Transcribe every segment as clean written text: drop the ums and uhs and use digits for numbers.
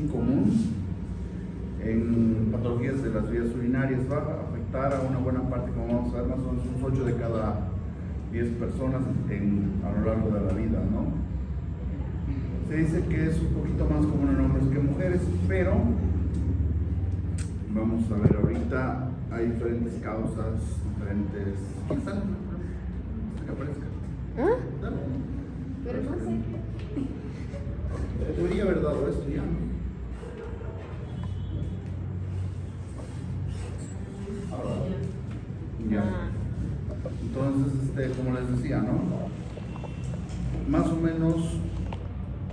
común en patologías de las vías urinarias. Va a afectar a una buena parte, como vamos a ver, más o menos unos 8 de cada 10 personas a lo largo de la vida, ¿no? Se dice que es un poquito más común en hombres que en mujeres, pero vamos a ver ahorita, hay diferentes causas, diferentes... ¿Quién está? Que aparezca. ¿Ah? Dale. Pero no sé. Debería haber dado esto ya, ¿no? Ya. Entonces, como les decía, ¿no? Más o menos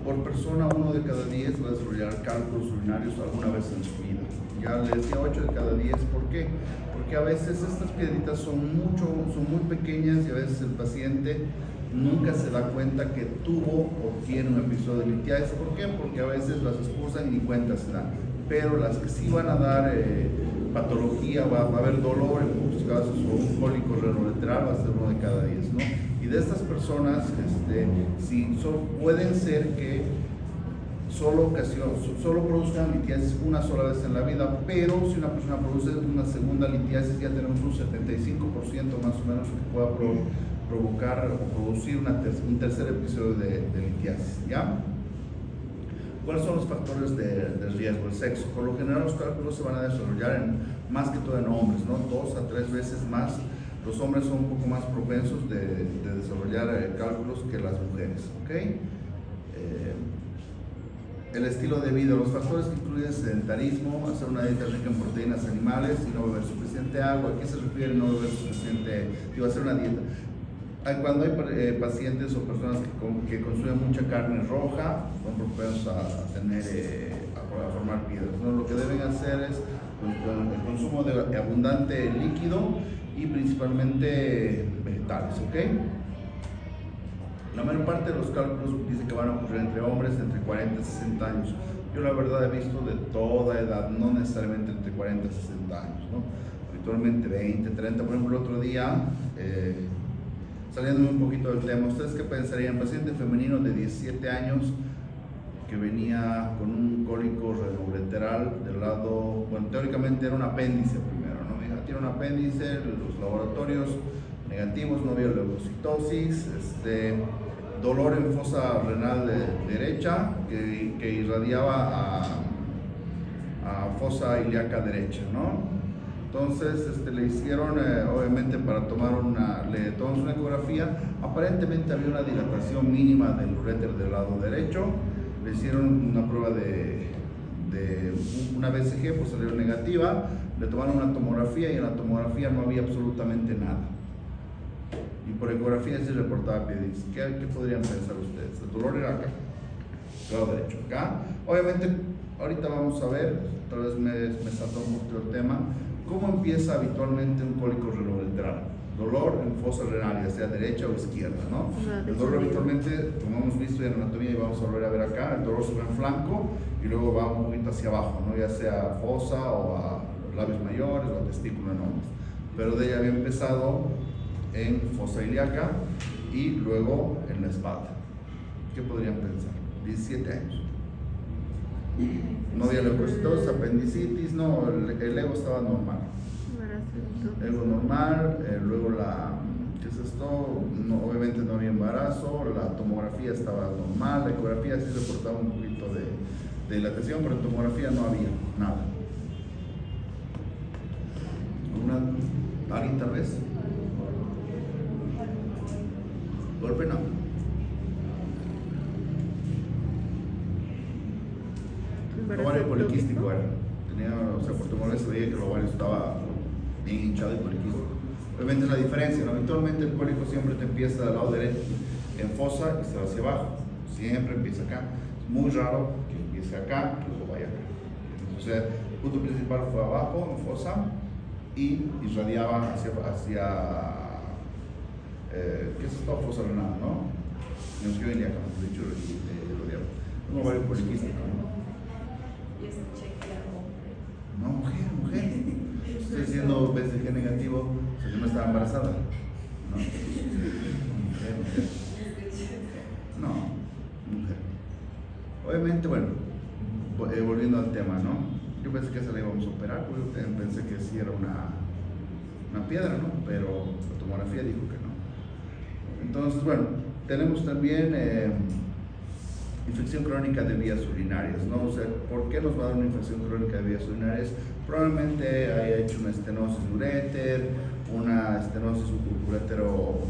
por persona 1 de cada 10 va a desarrollar cálculos urinarios alguna vez en su vida. Ya les decía 8 de cada 10, ¿por qué? Porque a veces estas piedritas son muy pequeñas y a veces el paciente nunca se da cuenta que tuvo o tiene un episodio de litiasis. ¿Por qué? Porque a veces las expulsan y ni cuenta se dan. Pero las que sí van a dar patología, va a haber dolor en muchos casos, o un cólico renolateral va a ser 1 de cada 10, ¿no? Y de estas personas, pueden ser que solo produzcan litiasis una sola vez en la vida, pero si una persona produce una segunda litiasis, ya tenemos un 75% más o menos que pueda provocar o producir un tercer episodio de litiasis, ¿ya? ¿Cuáles son los factores de riesgo? El sexo. Por lo general los cálculos se van a desarrollar más que todo en hombres, ¿no? 2 a 3 veces más. Los hombres son un poco más propensos de desarrollar cálculos que las mujeres, ¿ok? El estilo de vida. Los factores que incluyen sedentarismo, hacer una dieta rica en proteínas animales y no beber suficiente agua. ¿A qué se refiere no beber suficiente? Hacer una dieta. Cuando hay pacientes o personas que consumen mucha carne roja, son propensos a formar piedras, ¿no? Lo que deben hacer es el consumo de abundante líquido y principalmente vegetales, ¿ok? La mayor parte de los cálculos dice que van a ocurrir entre hombres entre 40 y 60 años. Yo la verdad he visto de toda edad, no necesariamente entre 40 y 60 años, ¿no? Habitualmente 20, 30. Por ejemplo, el otro día, saliendo un poquito del tema, ¿ustedes qué pensarían? Paciente femenino de 17 años que venía con un cólico renoureteral del lado, bueno, teóricamente era un apéndice primero, ¿no? Me dijo, tiene un apéndice, los laboratorios negativos, no había leucocitosis, dolor en fosa renal derecha que irradiaba a fosa ilíaca derecha, ¿no? Entonces le hicieron, obviamente le tomamos una ecografía, aparentemente había una dilatación mínima del uréter del lado derecho, le hicieron una prueba de una BCG, pues salió negativa, le tomaron una tomografía y en la tomografía no había absolutamente nada. Y por ecografía sí reportaba piedritis. ¿Qué podrían pensar ustedes? El dolor era acá, lado derecho, acá. Obviamente, ahorita vamos a ver, tal vez me saltó un poquito el tema, ¿cómo empieza habitualmente un cólico renolateral? Dolor en fosa renal, ya sea derecha o izquierda, ¿no? El dolor habitualmente, como hemos visto en anatomía y vamos a volver a ver acá, el dolor sube en flanco y luego va un poquito hacia abajo, ¿no? Ya sea a fosa o a labios mayores o a testículo en hombres. Pero de ella había empezado en fosa ilíaca y luego en la espalda. ¿Qué podrían pensar? 17 años. No había leucocitosis, apendicitis, no, el ego estaba normal. Ego normal, luego ¿qué es esto? No, obviamente no había embarazo, la tomografía estaba normal, la ecografía sí reportaba un poquito de dilatación, pero en tomografía no había nada. ¿Alguien tal vez? Golpe no. Ovario poliquístico era. Por tomografía se veía que el ovario estaba bien hinchado y poliquístico. Obviamente es la diferencia, ¿no? Habitualmente el cólico siempre te empieza del lado derecho en fosa y se va hacia abajo. Siempre empieza acá. Es muy raro que empiece acá y luego vaya acá. Entonces el punto principal fue abajo, en fosa, y irradiaba hacia ¿qué es esto? Fosa renal, ¿no? Neoción ilíaca, mejor dicho, irradiaba. Un ovario poliquístico, ¿no? No, mujer. Estoy diciendo BCG negativo, o sea, yo no estaba embarazada. No. Mujer. No, mujer. Obviamente, bueno, volviendo al tema, ¿no? Yo pensé que se la íbamos a operar, porque yo también pensé que sí era una piedra, ¿no? Pero la tomografía dijo que no. Entonces, bueno, tenemos también infección crónica de vías urinarias, ¿no? O sea, ¿por qué nos va a dar una infección crónica de vías urinarias? Probablemente haya hecho una estenosis uréter, una estenosis uretero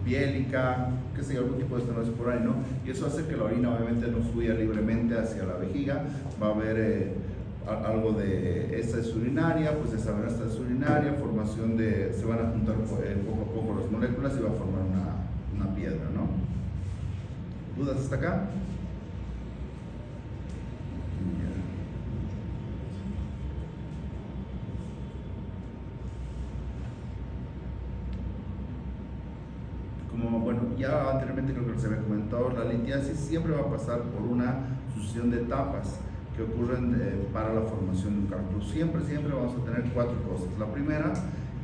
biélica, qué sé yo, algún tipo de estenosis por ahí, ¿no? Y eso hace que la orina obviamente no fluya libremente hacia la vejiga, va a haber algo de esta es urinaria, pues de saber esta es urinaria, formación de, se van a juntar poco a poco las moléculas y va a formar una piedra, ¿no? ¿Dudas hasta acá? Como, bueno, ya anteriormente creo que se había comentado, la litiasis siempre va a pasar por una sucesión de etapas que ocurren para la formación de un cálculo. Siempre vamos a tener 4 cosas. La primera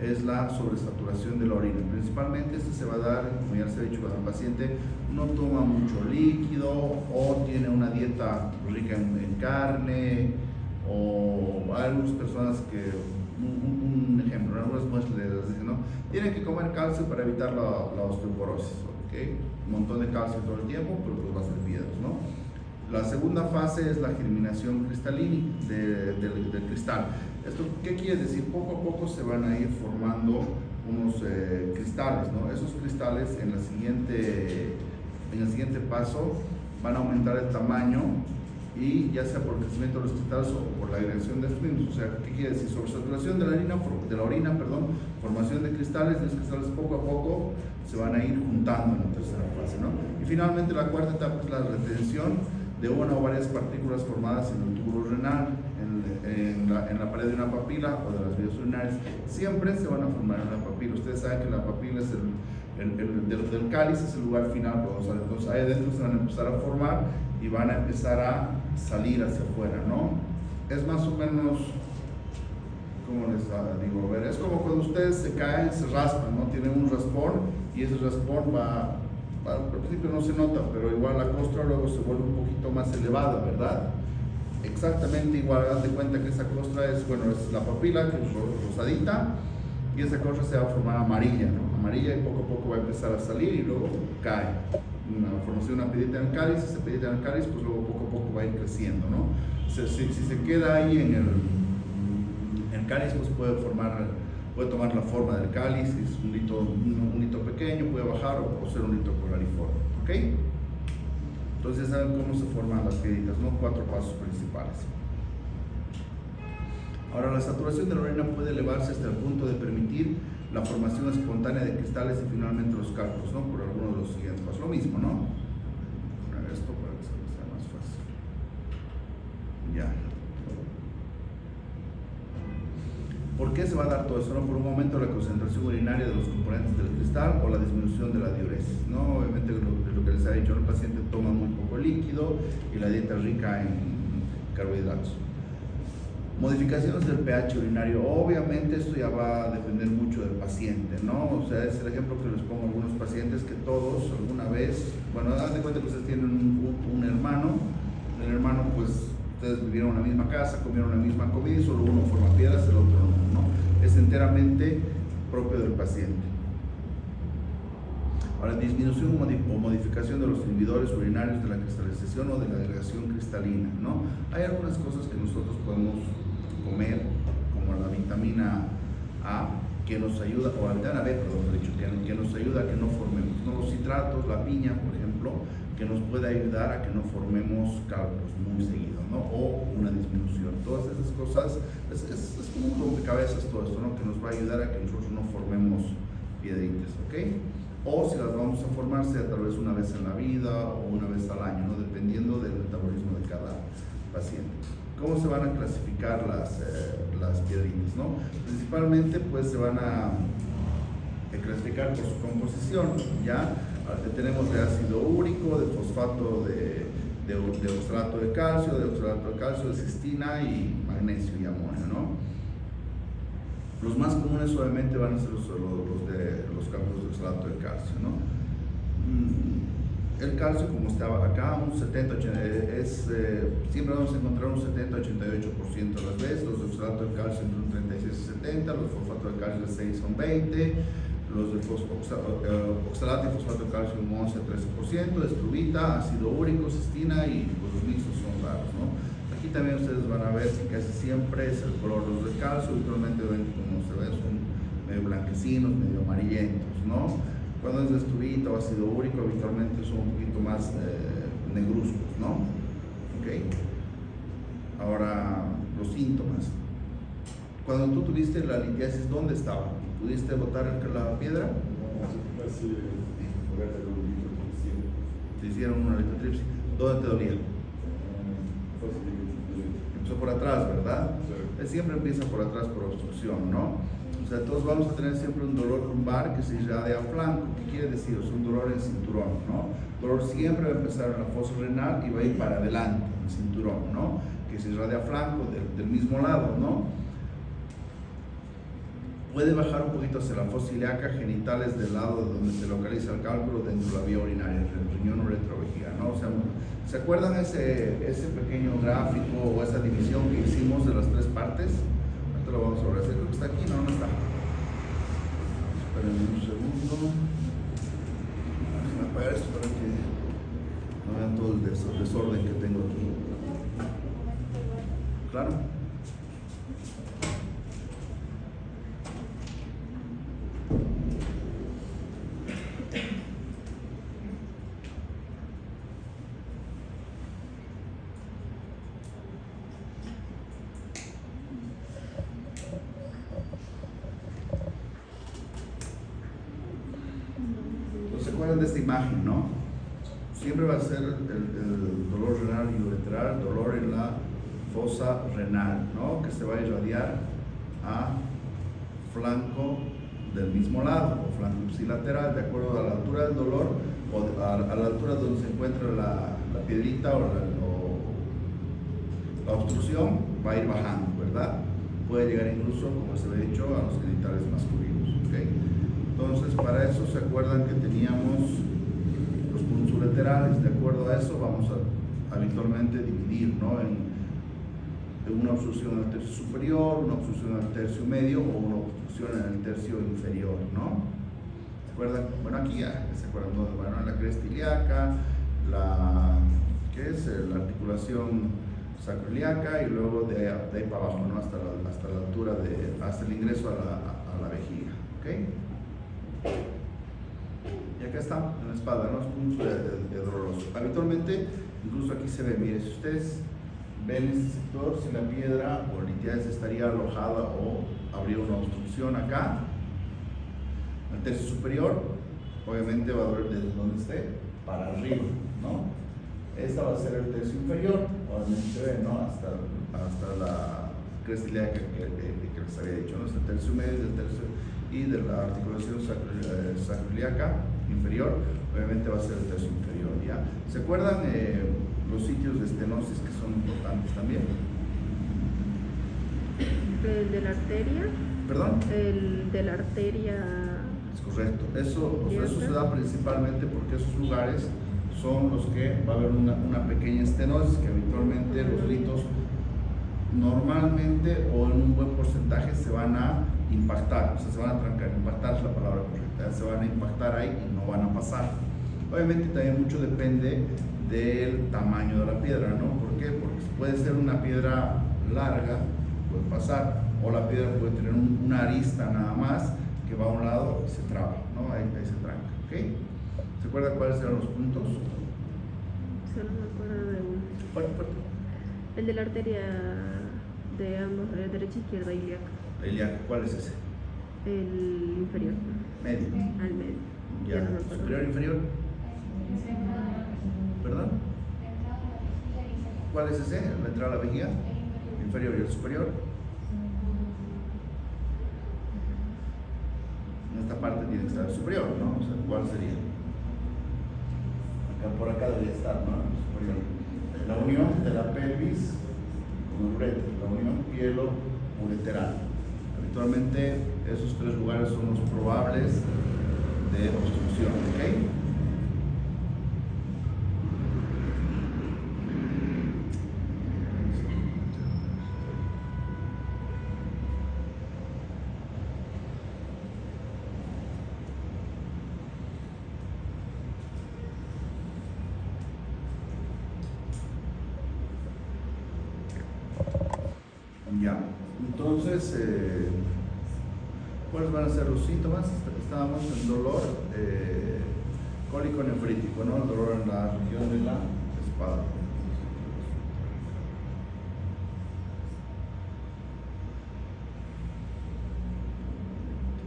es la sobresaturación de la orina. Principalmente esto se va a dar, como ya se ha dicho, cuando el paciente no toma mucho líquido o tiene una dieta rica en carne, o hay algunas personas que, un ejemplo, en algunas muestras les dicen, ¿no? Tienen que comer calcio para evitar la osteoporosis, ¿ok? Un montón de calcio todo el tiempo, pero pues va a ser piedras, ¿no? La segunda fase es la germinación cristalina del cristal. ¿Esto qué quiere decir? Poco a poco se van a ir formando unos cristales, ¿no? Esos cristales en el siguiente paso van a aumentar el tamaño, y ya sea por el crecimiento de los cristales o por la agregación de fluidos. O sea, ¿qué quiere decir? Sobresaturación de la orina, formación de cristales, y los cristales poco a poco se van a ir juntando en la tercera fase, ¿no? Y finalmente la cuarta etapa es la retención de una o varias partículas formadas en el túbulo renal, en la pared de una papila o de las vías urinarias. Siempre se van a formar en la papila. Ustedes saben que la papila es del cáliz, es el lugar final. Entonces ahí adentro se van a empezar a formar y van a empezar a salir hacia afuera, ¿no? Es más o menos, ¿cómo les digo? A ver, es como cuando ustedes se caen, se raspan, ¿no? Tienen un raspón y ese raspón al principio no se nota, pero igual la costra luego se vuelve un poquito más elevada, ¿verdad? Exactamente igual, haz de cuenta que esa costra es, bueno, es la papila, que es rosadita, y esa costra se va a formar amarilla, ¿no? Amarilla, y poco a poco va a empezar a salir y luego cae. Una formación de una piedrita en el cáliz, esa piedrita en el cáliz, pues luego poco a poco va a ir creciendo, ¿no? Si se queda ahí en el cáliz, pues puede tomar la forma del cáliz, es un hito pequeño, puede bajar o ser un hito polariforme, ¿ok? Entonces ya saben cómo se forman las piedritas, ¿no? 4 pasos principales. Ahora, la saturación de la orina puede elevarse hasta el punto de permitir la formación espontánea de cristales y finalmente los cálculos, ¿no? Por alguno de los siguientes pasos. Lo mismo, ¿no? Poner esto para que sea más fácil. Ya. ¿Por qué se va a dar todo eso? ¿No? Por un momento la concentración urinaria de los componentes del cristal o la disminución de la diuresis, ¿no? Obviamente lo que les ha dicho, el paciente toma muy poco líquido y la dieta rica en carbohidratos. Modificaciones del pH urinario, obviamente esto ya va a depender mucho del paciente, ¿no? O sea, es el ejemplo que les pongo a algunos pacientes que todos alguna vez, bueno, hagan de cuenta que ustedes tienen un hermano, el hermano pues ustedes vivieron en una misma casa, comieron la misma comida y solo uno forma piedras, el otro no, ¿no? Es enteramente propio del paciente. Ahora, disminución o modificación de los inhibidores urinarios de la cristalización o de la agregación cristalina, ¿no? Hay algunas cosas que nosotros podemos comer, como la vitamina A, que nos ayuda, o la vitamina B, perdón, que nos ayuda a que no formemos, ¿no? Los citratos, la piña, por ejemplo, que nos puede ayudar a que no formemos cálculos muy seguido, ¿no? O una disminución. Todas esas cosas, es como un rompecabezas todo esto, ¿no? Que nos va a ayudar a que nosotros no formemos piedritas, ¿ok? O si las vamos a formar, sea tal vez una vez en la vida o una vez al año, ¿no? Dependiendo del metabolismo de cada paciente. ¿Cómo se van a clasificar las piedritas, no? Principalmente, pues se van a clasificar por su composición, ¿ya? Tenemos de ácido úrico, de fosfato de oxalato de calcio, de cistina y magnesio y amonio, ¿no? Los más comunes obviamente van a ser los cálculos de oxalato de calcio, ¿no? El calcio, como estaba acá, un siempre vamos a encontrar un 70-88% a las veces, los de oxalato de calcio entre un 36 y 70, los de fosfato de calcio de 6 son 20, los de oxalato y fosfato de calcio un 11-13%, estrubita, ácido úrico, cistina y pues, los mixtos son raros, ¿no? Aquí también ustedes van a ver que casi siempre es el color. Los de calcio habitualmente ven como se ve, son medio blanquecinos, medio amarillentos, ¿no? Cuando es de estrubita o ácido úrico habitualmente son un poquito más negruzcos, ¿no? Ok. Ahora, los síntomas. Cuando tú tuviste la litiasis, ¿dónde estaba? ¿Pudiste botar la piedra? No, casi te hicieron una litotripsia. ¿Dónde te dolía? Empezó por atrás, ¿verdad? Sí. Siempre empieza por atrás por obstrucción, ¿no? O sea, todos vamos a tener siempre un dolor lumbar que se irradia a flanco. ¿Qué quiere decir? Es un dolor en cinturón, ¿no? El dolor siempre va a empezar en la fosa renal y va a ir para adelante, en el cinturón, ¿no? Que se irradia a flanco del mismo lado, ¿no? Puede bajar un poquito hacia la fosa ilíaca, genitales del lado donde se localiza el cálculo dentro de la vía urinaria, el riñón uretrovejiga, ¿no? O sea, ¿se acuerdan ese pequeño gráfico o esa división que hicimos de las tres partes? Ahorita lo vamos a ver, creo que está aquí, no está. Esperen un segundo. Déjenme apagar esto para que no vean todo el desorden que tengo aquí. ¿Claro? De esta imagen, ¿no? Siempre va a ser el dolor renal y uretral, dolor en la fosa renal, ¿no? Que se va a irradiar a flanco del mismo lado o flanco ipsilateral, de acuerdo a la altura del dolor o a la altura donde se encuentra la piedrita o la obstrucción, va a ir bajando, ¿verdad? Puede llegar incluso, como se había dicho, a los genitales masculinos, ¿ok? Entonces, para eso se acuerdan que teníamos los puntos ureterales. De acuerdo a eso, vamos a habitualmente dividir, ¿no? En una obstrucción en el tercio superior, una obstrucción en el tercio medio o una obstrucción en el tercio inferior, ¿no? ¿Se acuerdan? Bueno, aquí ya se acuerdan dónde, bueno, la cresta ilíaca, ¿qué es? La articulación sacroiliaca y luego de ahí para abajo, ¿no? Hasta la altura hasta el ingreso a la vejiga, ¿ok? Y acá está en la espalda, ¿no? Es punto de doloroso. Habitualmente, incluso aquí se ve, mire, si ustedes ven este sector, si la piedra o litiasis estaría alojada o habría una obstrucción acá, en el tercio superior, obviamente va a doler desde donde esté para arriba, ¿no? Esta va a ser el tercio inferior, obviamente se ve, ¿no? Hasta la cresta ilíaca que les había dicho, ¿no? Es el tercio medio del tercio y de la articulación sacroiliaca inferior, obviamente va a ser el tercio inferior, ¿ya? ¿Se acuerdan los sitios de estenosis que son importantes también? ¿El de la arteria? ¿Perdón? El de la arteria. Es correcto. Eso se da principalmente porque esos lugares son los que va a haber una pequeña estenosis que habitualmente los litos normalmente o en un buen porcentaje se van a impactar, o sea, se van a trancar. Impactar es la palabra correcta, se van a impactar ahí y no van a pasar. Obviamente también mucho depende del tamaño de la piedra, ¿no? ¿Por qué? Porque puede ser una piedra larga, puede pasar, o la piedra puede tener una arista nada más que va a un lado y se traba, ¿no? Ahí se tranca, ¿ok? ¿Se acuerda cuáles eran los puntos? Solo me acuerdo de uno. Fuerte. El de la arteria de ambos, derecha, izquierda, ilíaca. La ilíaca, ¿cuál es ese? El inferior. Medio. Al medio. Ya, no me acuerdo. superior, inferior. ¿Perdón? ¿Cuál es ese? La entrada a la vejiga. Inferior y el superior. En esta parte tiene que estar el superior, ¿no? O sea, ¿cuál sería? Acá, por acá debería estar, ¿no? El superior. La unión de la pelvis con el ureter, la unión pielo-ureteral. Habitualmente esos tres lugares son los probables de obstrucción, ¿ok? Ya, entonces, ¿cuáles van a ser los síntomas? Estábamos en dolor cólico nefrítico, ¿no? El dolor en la región de la espalda.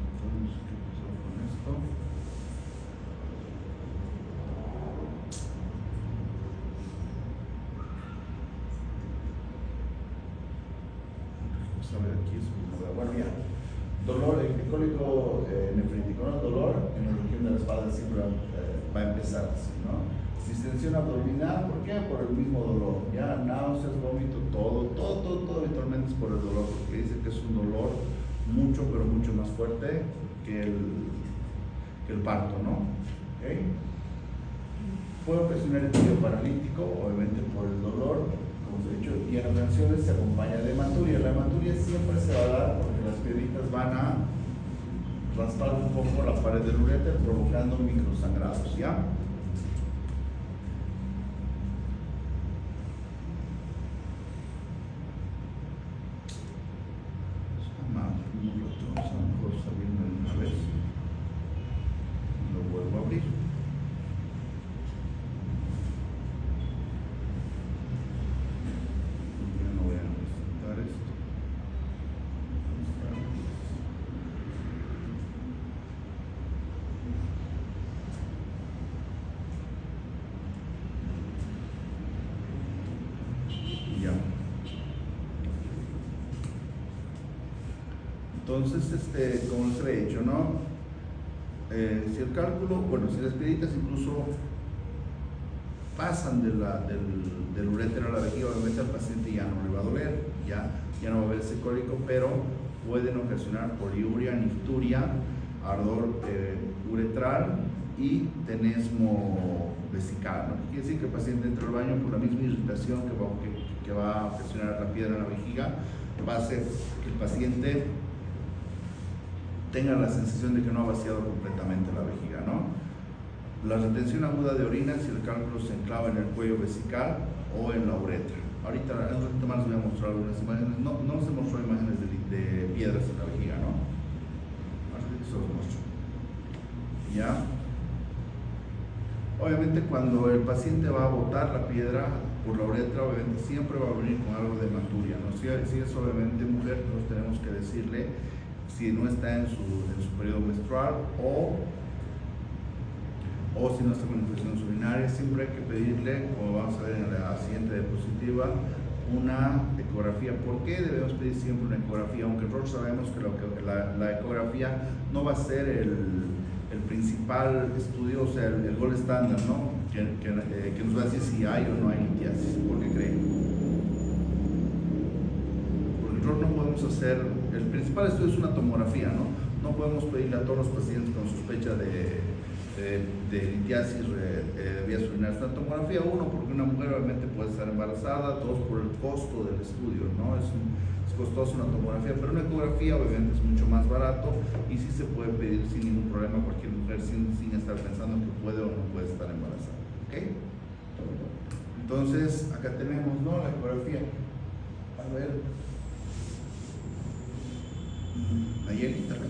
Entonces, ¿qué pasó con esto? Vamos a ver aquí, bueno, ya. Dolor, el cólico nefrítico, ¿no? El dolor en la región de la espalda siempre va a empezar así, ¿no? Distensión abdominal, ¿por qué? Por el mismo dolor, ya, náuseas, vómito, todo habitualmente es por el dolor, porque dice que es un dolor mucho, pero mucho más fuerte que el parto, ¿no? ¿Okay? Puede ocasionar episodio paralítico, obviamente por el dolor, como os he dicho, y en ocasiones se acompaña de hematuria. La hematuria siempre se va a dar porque las piedritas van a raspar un poco la pared del uréter, provocando microsangrados, ¿ya? Entonces, como les he dicho, ¿no? Si el cálculo, bueno, si las piedritas incluso pasan del urétero a la vejiga, obviamente al paciente ya no le va a doler, ya no va a haber ese cólico, pero pueden ocasionar poliuria, nifturia, ardor uretral y tenesmo vesical, ¿no? Quiere decir que el paciente entra al baño por la misma irritación que va a ocasionar la piedra en la vejiga, va a hacer que el paciente tenga la sensación de que no ha vaciado completamente la vejiga, ¿no? La retención aguda de orina si el cálculo se enclava en el cuello vesical o en la uretra. Ahorita en un ratito más les voy a mostrar algunas imágenes, no les he mostrado imágenes de piedras en la vejiga, ¿no? Ahora se los muestro. ¿Ya? Obviamente cuando el paciente va a botar la piedra por la uretra, obviamente siempre va a venir con algo de hematuria, ¿no? Si es obviamente mujer, nosotros tenemos que decirle si no está en su periodo menstrual o si no está con infecciones urinarias, siempre hay que pedirle, como vamos a ver en la siguiente diapositiva, una ecografía. ¿Por qué debemos pedir siempre una ecografía? Aunque nosotros sabemos que la ecografía no va a ser el principal estudio, o sea, el gold estándar, ¿no? Que nos va a decir si hay o no hay litiasis. ¿Por qué creen? Porque nosotros no podemos hacer, el principal estudio es una tomografía, ¿no? No podemos pedirle a todos los pacientes con sospecha de litiasis de vías urinarias una tomografía, uno, porque una mujer obviamente puede estar embarazada, dos, por el costo del estudio, ¿no? Es costoso una tomografía, pero una ecografía obviamente es mucho más barato y sí se puede pedir sin ningún problema a cualquier mujer sin estar pensando que puede o no puede estar embarazada, ¿ok? Entonces, acá tenemos, ¿no? La ecografía. A ver. Nayeli, tal vez.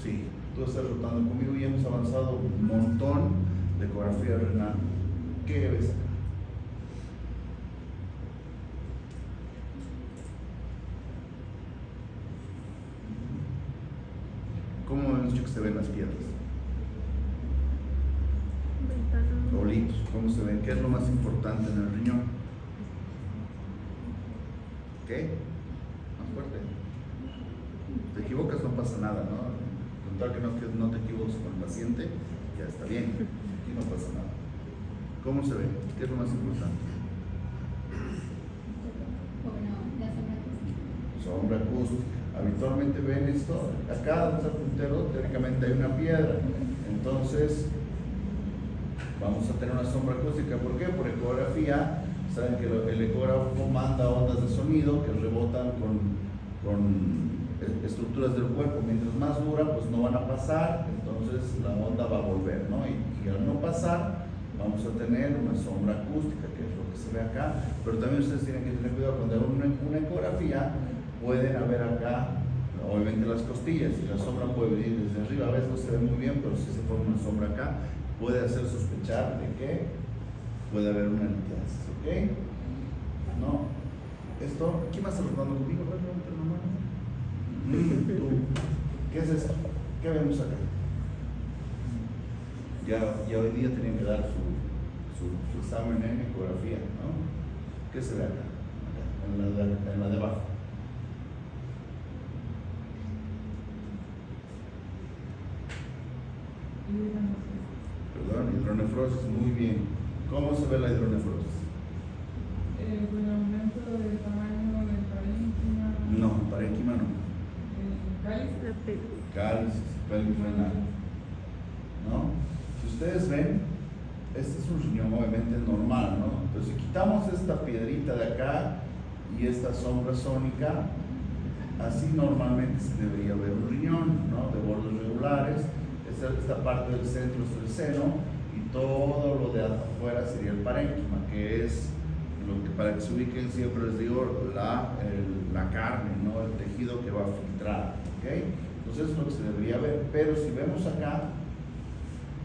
Sí, tú estás rotando conmigo y hemos avanzado un montón de ecografía renal. ¿Qué ves acá? ¿Cómo hemos dicho que se ven las piedras? Bolitos, ¿cómo se ven? ¿Qué es lo más importante en el riñón? ¿Qué? Más fuerte. Te equivocas, no pasa nada, ¿no? Con tal que no te equivoques con el paciente, ya está bien. Aquí no pasa nada. ¿Cómo se ve? ¿Qué es lo más importante? Sombra acústica. Habitualmente ven esto, acá donde está el puntero, teóricamente hay una piedra, entonces vamos a tener una sombra acústica. ¿Por qué? Por ecografía, saben que el ecógrafo manda ondas de sonido que rebotan con estructuras del cuerpo, mientras más dura pues no van a pasar, entonces la onda va a volver, ¿no? Y al no pasar vamos a tener una sombra acústica, que es lo que se ve acá, pero también ustedes tienen que tener cuidado cuando hagan una ecografía, pueden haber acá, obviamente las costillas, y la sombra puede venir desde arriba, a veces no se ve muy bien, pero si se forma una sombra acá, puede hacer sospechar de que puede haber una litiasis, ¿ok? No, esto, ¿quién más está tratando conmigo? Tú. ¿Qué es esto? ¿Qué vemos acá? Ya hoy día tienen que dar su examen en ecografía, ¿no? ¿Qué se ve acá? En la de abajo. Perdón, hidronefrosis, muy bien. ¿Cómo se ve la hidronefrosis? Con aumento del tamaño del parénquima. No, parénquima no. Cáliz. Cáliz, pelvis renal. ¿No? Si ustedes ven, este es un riñón obviamente normal, ¿no? Entonces si quitamos esta piedrita de acá y esta sombra sónica, así normalmente se debería ver un riñón, ¿no? De bordes regulares. Esta parte del centro es el seno y todo lo de afuera sería el parénquima, que es lo que, para que se ubiquen, siempre les digo, la carne, ¿no? El tejido que va a filtrar, ¿ok? Entonces eso es lo que se debería ver, pero si vemos acá,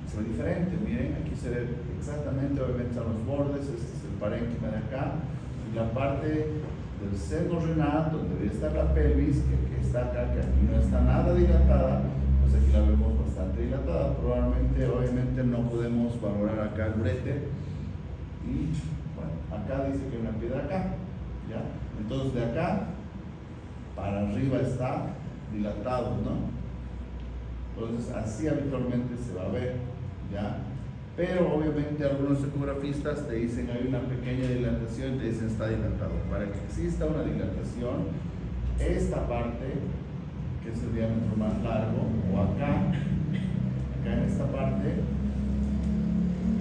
se ve diferente. Miren, aquí se ve exactamente, obviamente están los bordes, este es el parénquima de acá, y la parte del seno renal, donde debería estar la pelvis, que está acá, que aquí no está nada dilatada, pues aquí la vemos bastante dilatada. Probablemente, obviamente no podemos valorar acá el uréter, y bueno, acá dice que hay una piedra acá, ¿ya? Entonces de acá para arriba está dilatado, ¿no? Entonces así habitualmente se va a ver, ¿ya? Pero obviamente algunos ecografistas te dicen hay una pequeña dilatación y te dicen está dilatado. Para que exista una dilatación, esta parte, que es el diámetro más largo, o acá en esta parte,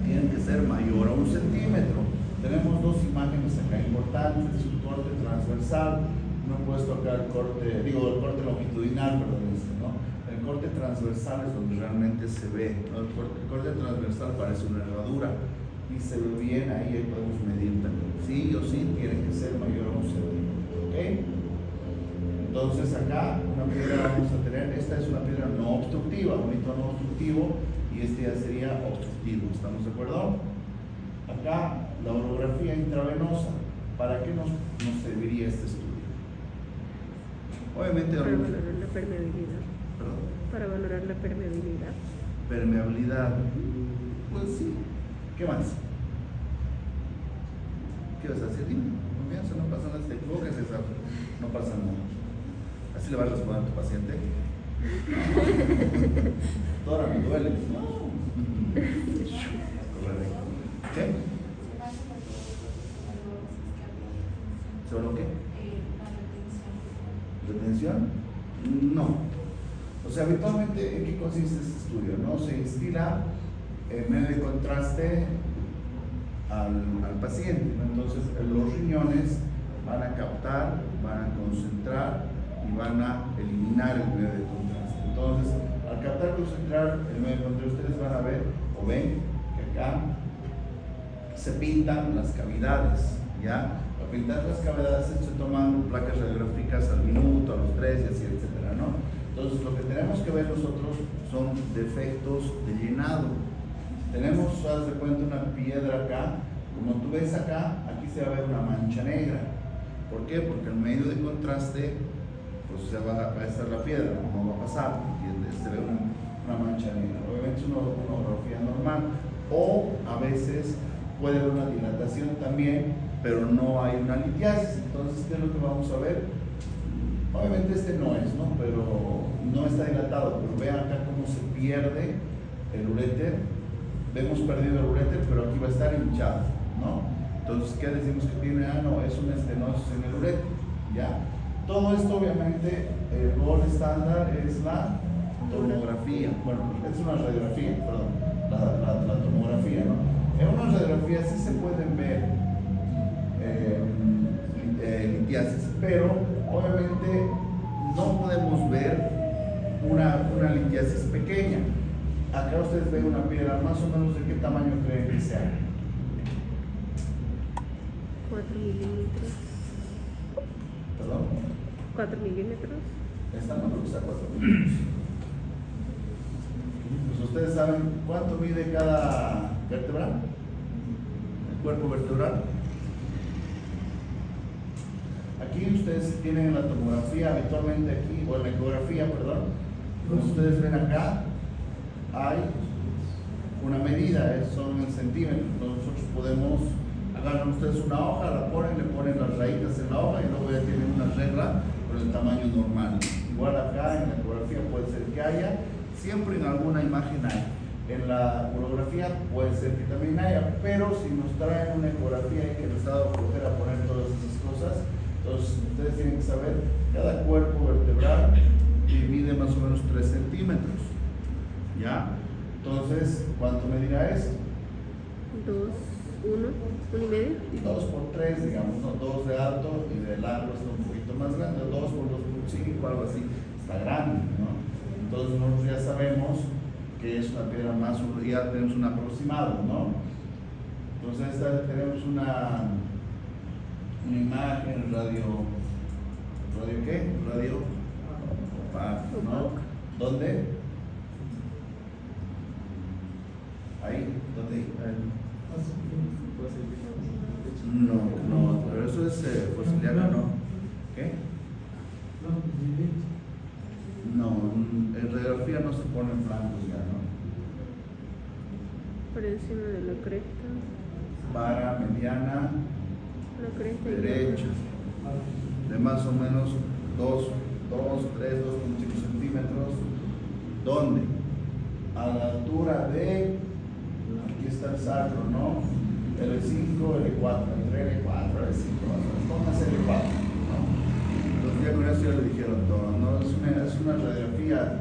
tiene que ser mayor a 1 centímetro. Tenemos dos imágenes acá importantes, un corte transversal, no he puesto acá el corte longitudinal, perdón, ¿no? El corte transversal es donde realmente se ve, ¿no? El corte transversal parece una herradura y se ve bien ahí podemos medir también. Sí o sí tiene que ser mayor a 1 centímetro, ¿ok? Entonces acá una piedra vamos a tener, esta es una piedra no obstructiva, un hito no obstructivo, y este ya sería obstructivo, ¿estamos de acuerdo? Acá la orografía intravenosa, ¿para qué nos serviría este estudio? Obviamente para valorar la permeabilidad. ¿Perdón? Para valorar la permeabilidad. Permeabilidad, pues sí. ¿Qué más? ¿Qué vas a decir? Dime, confianza, no pasa nada, si te equivocas, no pasa nada. ¿Así le vas a responder a tu paciente? Ahora me duele. No. ¿Qué? ¿Sobre qué? ¿Retención? No. O sea, habitualmente, ¿en qué consiste este estudio? ¿No? Se instila en medio de contraste al paciente, ¿no? Entonces, los riñones van a captar, van a concentrar y van a eliminar el medio de contraste. Entonces, al captar y concentrar el medio de contraste, ustedes van a ver o ven que acá se pintan las cavidades, ¿ya? Para pintar las cavidades se toman placas radiográficas al minuto, a los 3 y así, etcétera, ¿no? Entonces, lo que tenemos que ver nosotros son defectos de llenado. Tenemos, haz de cuenta, una piedra acá. Como tú ves acá, aquí se va a ver una mancha negra. ¿Por qué? Porque en medio de contraste, pues ya va a estar la piedra, no va a pasar, ¿entiendes? Se ve una mancha negra. Obviamente es una orografía normal. O a veces puede haber una dilatación también, pero no hay una litiasis. Entonces, ¿qué es lo que vamos a ver? Obviamente este no es, ¿no? Pero no está dilatado, pero vean acá cómo se pierde el uréter. Vemos perdido el uréter, pero aquí va a estar hinchado, ¿no? Entonces, ¿qué decimos que tiene? Ah, no, es una estenosis en el uréter, ¿ya? Todo esto, obviamente, el gol estándar es la tomografía. Bueno, es una radiografía, perdón, la tomografía, ¿no? En una radiografía sí se pueden ver litiasis, pero obviamente no podemos ver una litiasis pequeña. Acá ustedes ven una piedra, más o menos de qué tamaño creen que sea. 4 milímetros. ¿Perdón? 4 milímetros. Esta no creo que sea 4 milímetros. Pues ustedes saben cuánto mide cada vértebra, el cuerpo vertebral. Aquí ustedes tienen la tomografía habitualmente aquí, o la ecografía, perdón. Como ustedes ven acá, hay una medida, son en centímetros. Nosotros podemos, agarran ustedes una hoja, la ponen, le ponen las rayitas en la hoja y luego ya tienen una regla con el tamaño normal. Igual acá en la ecografía puede ser que haya, siempre en alguna imagen hay. En la urografía puede ser que también haya, pero si nos traen una ecografía y que les ha dado flojera poner todas esas cosas, entonces ustedes tienen que saber, cada cuerpo vertebral mide más o menos 3 centímetros. ¿Ya? Entonces, ¿cuánto medirá esto? 2, 1 y medio. 2 por 3, digamos, ¿no? 2 de alto y de largo está un poquito más grande, 2 por 2.5, algo así, está grande, ¿no? Entonces nosotros ya sabemos que es una piedra más, ya tenemos un aproximado, ¿no? Entonces esta tenemos una imagen ¿radio qué? Radio opaco, ¿no? ¿Dónde? Ahí, ¿dónde? No, pero eso es fosiliario, ¿no? ¿Qué? No, en radiografía no se ponen blancos ya, ¿no? Por encima de la cresta. Para mediana, La cresta y derecha, de más o menos 2, 3, 2.5 centímetros. ¿Dónde? A la altura de, aquí está el sacro, ¿no? L5, L4, entre L4, L5, póngase L4, ¿no? Los ya con eso ya le dijeron todo, ¿no? Es una radiografía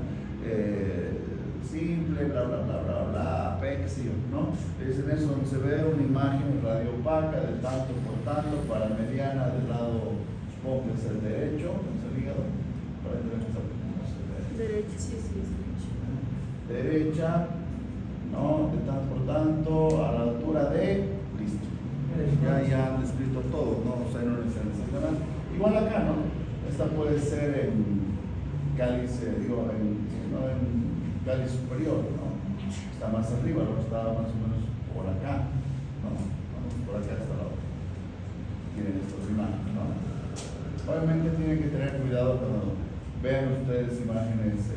simple, bla, bla, bla, bla, bla, P, qué sé yo, ¿no? Es en eso donde se ve una imagen radiopaca de tanto por tanto, para mediana del lado, supongo que es el derecho, ¿no es el hígado? Para el derecho, no se ve. derecha. Sí, sí, es Derecha, ¿no? De tanto por tanto, a la altura de, listo. Ya han descrito todo, ¿no? O sea, no necesitan decir nada. Igual acá, ¿no? Esta puede ser en cáliz, en cáliz superior, ¿no? Está más arriba, lo está más o menos por acá, ¿no? Vamos por acá hasta la otra. Tienen estas imágenes, ¿no? Obviamente tienen que tener cuidado cuando vean ustedes imágenes,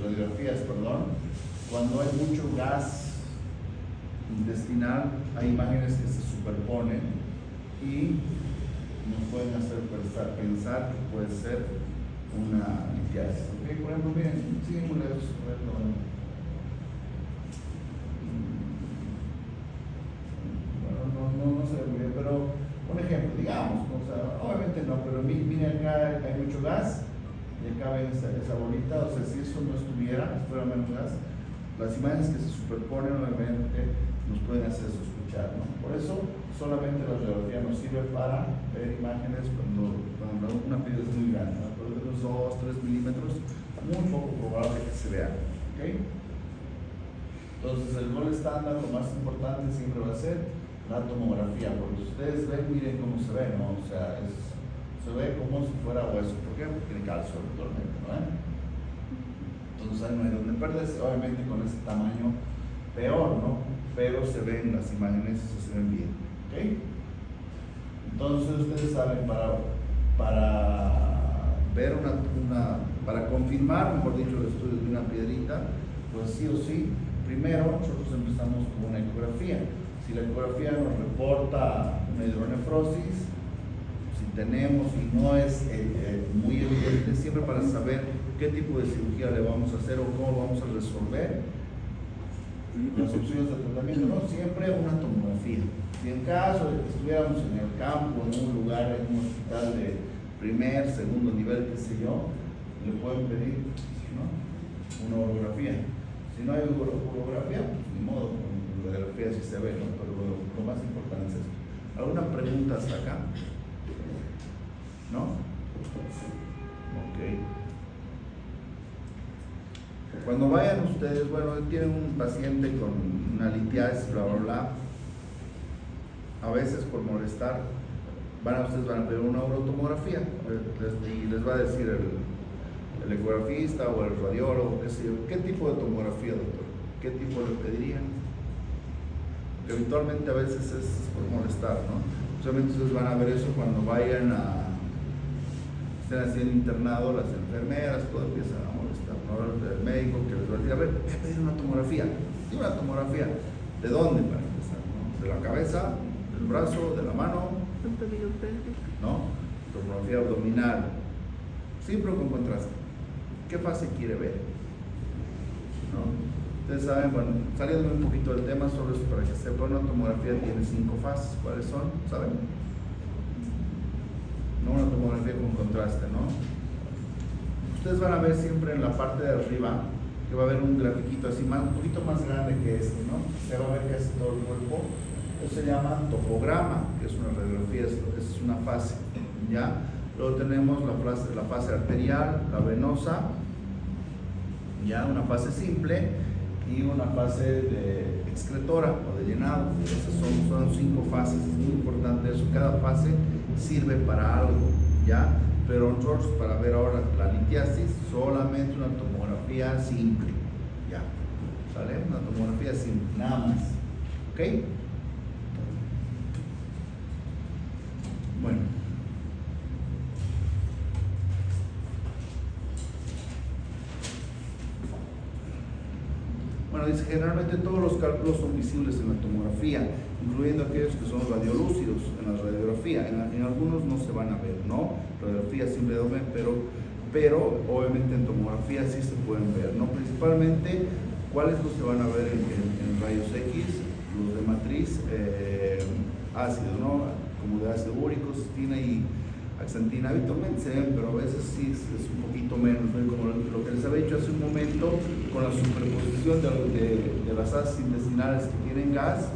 radiografías, perdón, cuando hay mucho gas intestinal, hay imágenes que se superponen y nos pueden hacer pensar que puede ser una litiasis. ¿Okay? Por ejemplo, miren, siguen muy lejos. Bueno, no se ve muy bien, pero un ejemplo, digamos, o sea, obviamente no, pero miren acá hay mucho gas y acá ven esa bolita, o sea, si eso no estuviera, fuera menos gas, las imágenes que se superponen obviamente nos pueden hacer sospechar, ¿no? Por eso solamente la radiografía nos sirve para ver imágenes cuando una piedra es muy grande, ¿no? Por lo menos 2, 3 milímetros, muy poco probable que se vea, ¿ok? Entonces el gol estándar, lo más importante siempre va a ser la tomografía, porque ustedes ven, miren cómo se ve, ¿no? O sea, se ve como si fuera hueso. ¿Por qué? Porque tiene calcio habitualmente, ¿no? Entonces ahí no hay donde perderse. Obviamente con ese tamaño peor, ¿no? Pero se ven las imágenes, se ven bien, ¿ok? Entonces ustedes saben, para ver para confirmar, mejor dicho, el estudio de una piedrita, pues sí o sí, primero nosotros empezamos con una ecografía. Si la ecografía nos reporta una hidronefrosis, si tenemos y no es muy evidente, siempre para saber qué tipo de cirugía le vamos a hacer o cómo vamos a resolver las opciones de tratamiento, ¿no? Siempre una tomografía. Si en caso de que estuviéramos en el campo, en un lugar, en un hospital de primer, segundo nivel, qué sé yo, le pueden pedir, ¿no? Una urografía. Si no hay urografía, pues ni modo, con radiografía sí se ve, ¿no? Pero lo más importante es esto. ¿Alguna pregunta hasta acá? ¿No? Ok. Cuando vayan ustedes, bueno, tienen un paciente con una litiasis, bla, bla, bla, a veces por molestar, ustedes van a pedir una urotomografía y les va a decir el ecografista o el radiólogo, qué sé yo, ¿qué tipo de tomografía, doctor? ¿Qué tipo le pedirían? Que habitualmente a veces es por molestar, ¿no? Solamente ustedes van a ver eso cuando vayan estén haciendo internado, las enfermeras, todo empiezan a molestar, ¿no? El médico que les va a decir, a ver, voy a pedir una tomografía. ¿Y una tomografía? ¿De dónde para empezar? ¿No? ¿De la cabeza? ¿Del brazo? ¿De la mano? ¿No? Tomografía abdominal. Siempre con contraste. ¿Qué fase quiere ver? ¿No? Ustedes saben, bueno, saliendo un poquito del tema, solo es para que sepan, una tomografía tiene 5 fases. ¿Cuáles son? ¿Saben? No, una tomografía con contraste, ¿no? Ustedes van a ver siempre en la parte de arriba que va a haber un grafiquito así, un poquito más grande que este, ¿no? Se va a ver casi todo el cuerpo. Eso se llama topograma, que es una radiografía, es una fase, ¿ya? Luego tenemos la fase arterial, la venosa, ya, una fase simple y una fase de excretora o de llenado. Esas son 5 fases, es muy importante eso, cada fase sirve para algo, ¿ya? Pero nosotros, para ver ahora la litiasis, solamente una tomografía simple, ¿ya? ¿Sale? Una tomografía simple, nada más, ¿ok? Bueno. Bueno, dice, generalmente todos los cálculos son visibles en la tomografía, incluyendo aquellos que son radiolúcidos en la radiografía. En algunos no se van a ver, ¿no? Radiografía simple de abdomen, pero obviamente en tomografía sí se pueden ver, ¿no? Principalmente, ¿cuáles no se van a ver en rayos X? Los de matriz ácido, ¿no? Como de ácido úrico, cistina y axantina, habitualmente se ven, pero a veces sí es un poquito menos, ¿no? Como lo que les había dicho hace un momento, con la superposición de las asas intestinales que tienen gas,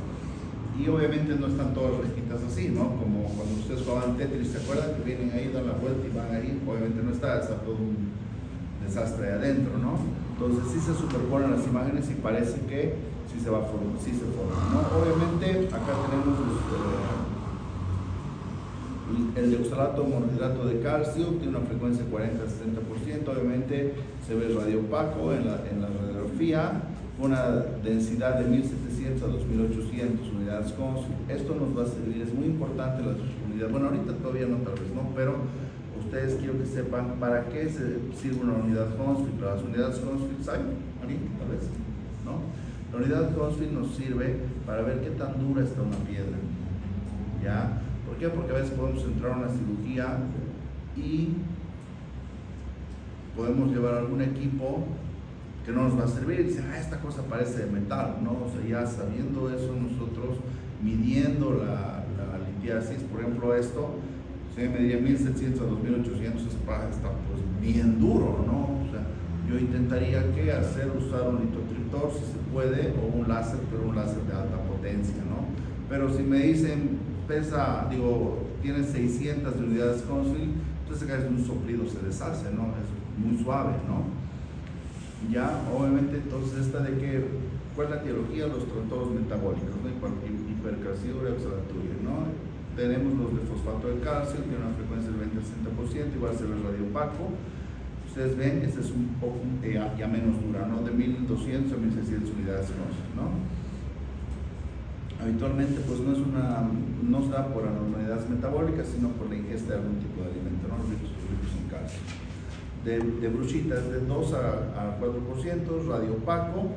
y obviamente no están todas rectitas así, ¿no? Como cuando ustedes jugaban Tetris, ¿se acuerdan? Que vienen ahí, dan la vuelta y van ahí, obviamente no está todo un desastre ahí adentro, ¿no? Entonces sí se superponen las imágenes y parece que sí se forman, ¿no? Obviamente acá tenemos el deoxalato monohidrato de calcio, tiene una frecuencia de 40-60%, obviamente se ve radiopaco en la radiografía, una densidad de 1700 a 2800 unidades Consfield. Esto nos va a servir, es muy importante las unidades, bueno, ahorita todavía no, tal vez no, pero ustedes quiero que sepan para qué sirve una unidad Consfield. Para las unidades Consfield, ¿saben? Tal vez, ¿no? La unidad Consfield nos sirve para ver qué tan dura está una piedra, ¿ya? ¿Por qué? Porque a veces podemos entrar a una cirugía y podemos llevar algún equipo que no nos va a servir y dicen, esta cosa parece de metal, ¿no? O sea, ya sabiendo eso, nosotros midiendo la litiasis, por ejemplo, esto, si me medía 1700 a 2800, está pues bien duro, ¿no? O sea, yo intentaría usar un litotriptor si se puede, o un láser, pero un láser de alta potencia, ¿no? Pero si me dicen, tiene 600 de unidades Consfield, entonces acá es un soplido, se deshace, ¿no? Es muy suave, ¿no? Ya, obviamente, entonces ¿cuál es la etiología? Los trastornos metabólicos, ¿no? Hipercalciuria, oxalaturia, ¿no? Tenemos los de fosfato de calcio, tiene una frecuencia del 20-60%, igual se ve radiopaco. Ustedes ven, este es un poco ya menos dura, ¿no? De 1200 a 1600 unidades Consfield, ¿no? Habitualmente pues no se da por anormalidades metabólicas, sino por la ingesta de algún tipo de alimento, ¿no? Ricos en calcio. De bruchita es de 2 a 4%, radiopaco,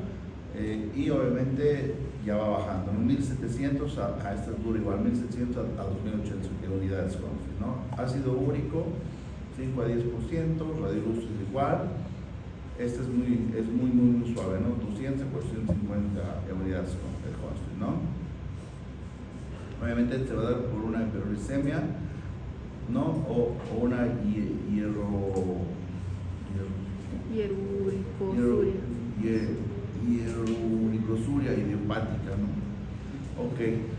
y obviamente ya va bajando, ¿no? 1700 a esta es dura igual, 1700 a 2800 unidades Consfield, ¿no? Ácido úrico 5 a 10%, radiolúcido igual. Este es muy suave, ¿no? 200 a 450 unidades Consfield, ¿no? Obviamente se va a dar por una hiperuricemia, ¿no? O una hieruricosuria idiopática, ¿no? Ok,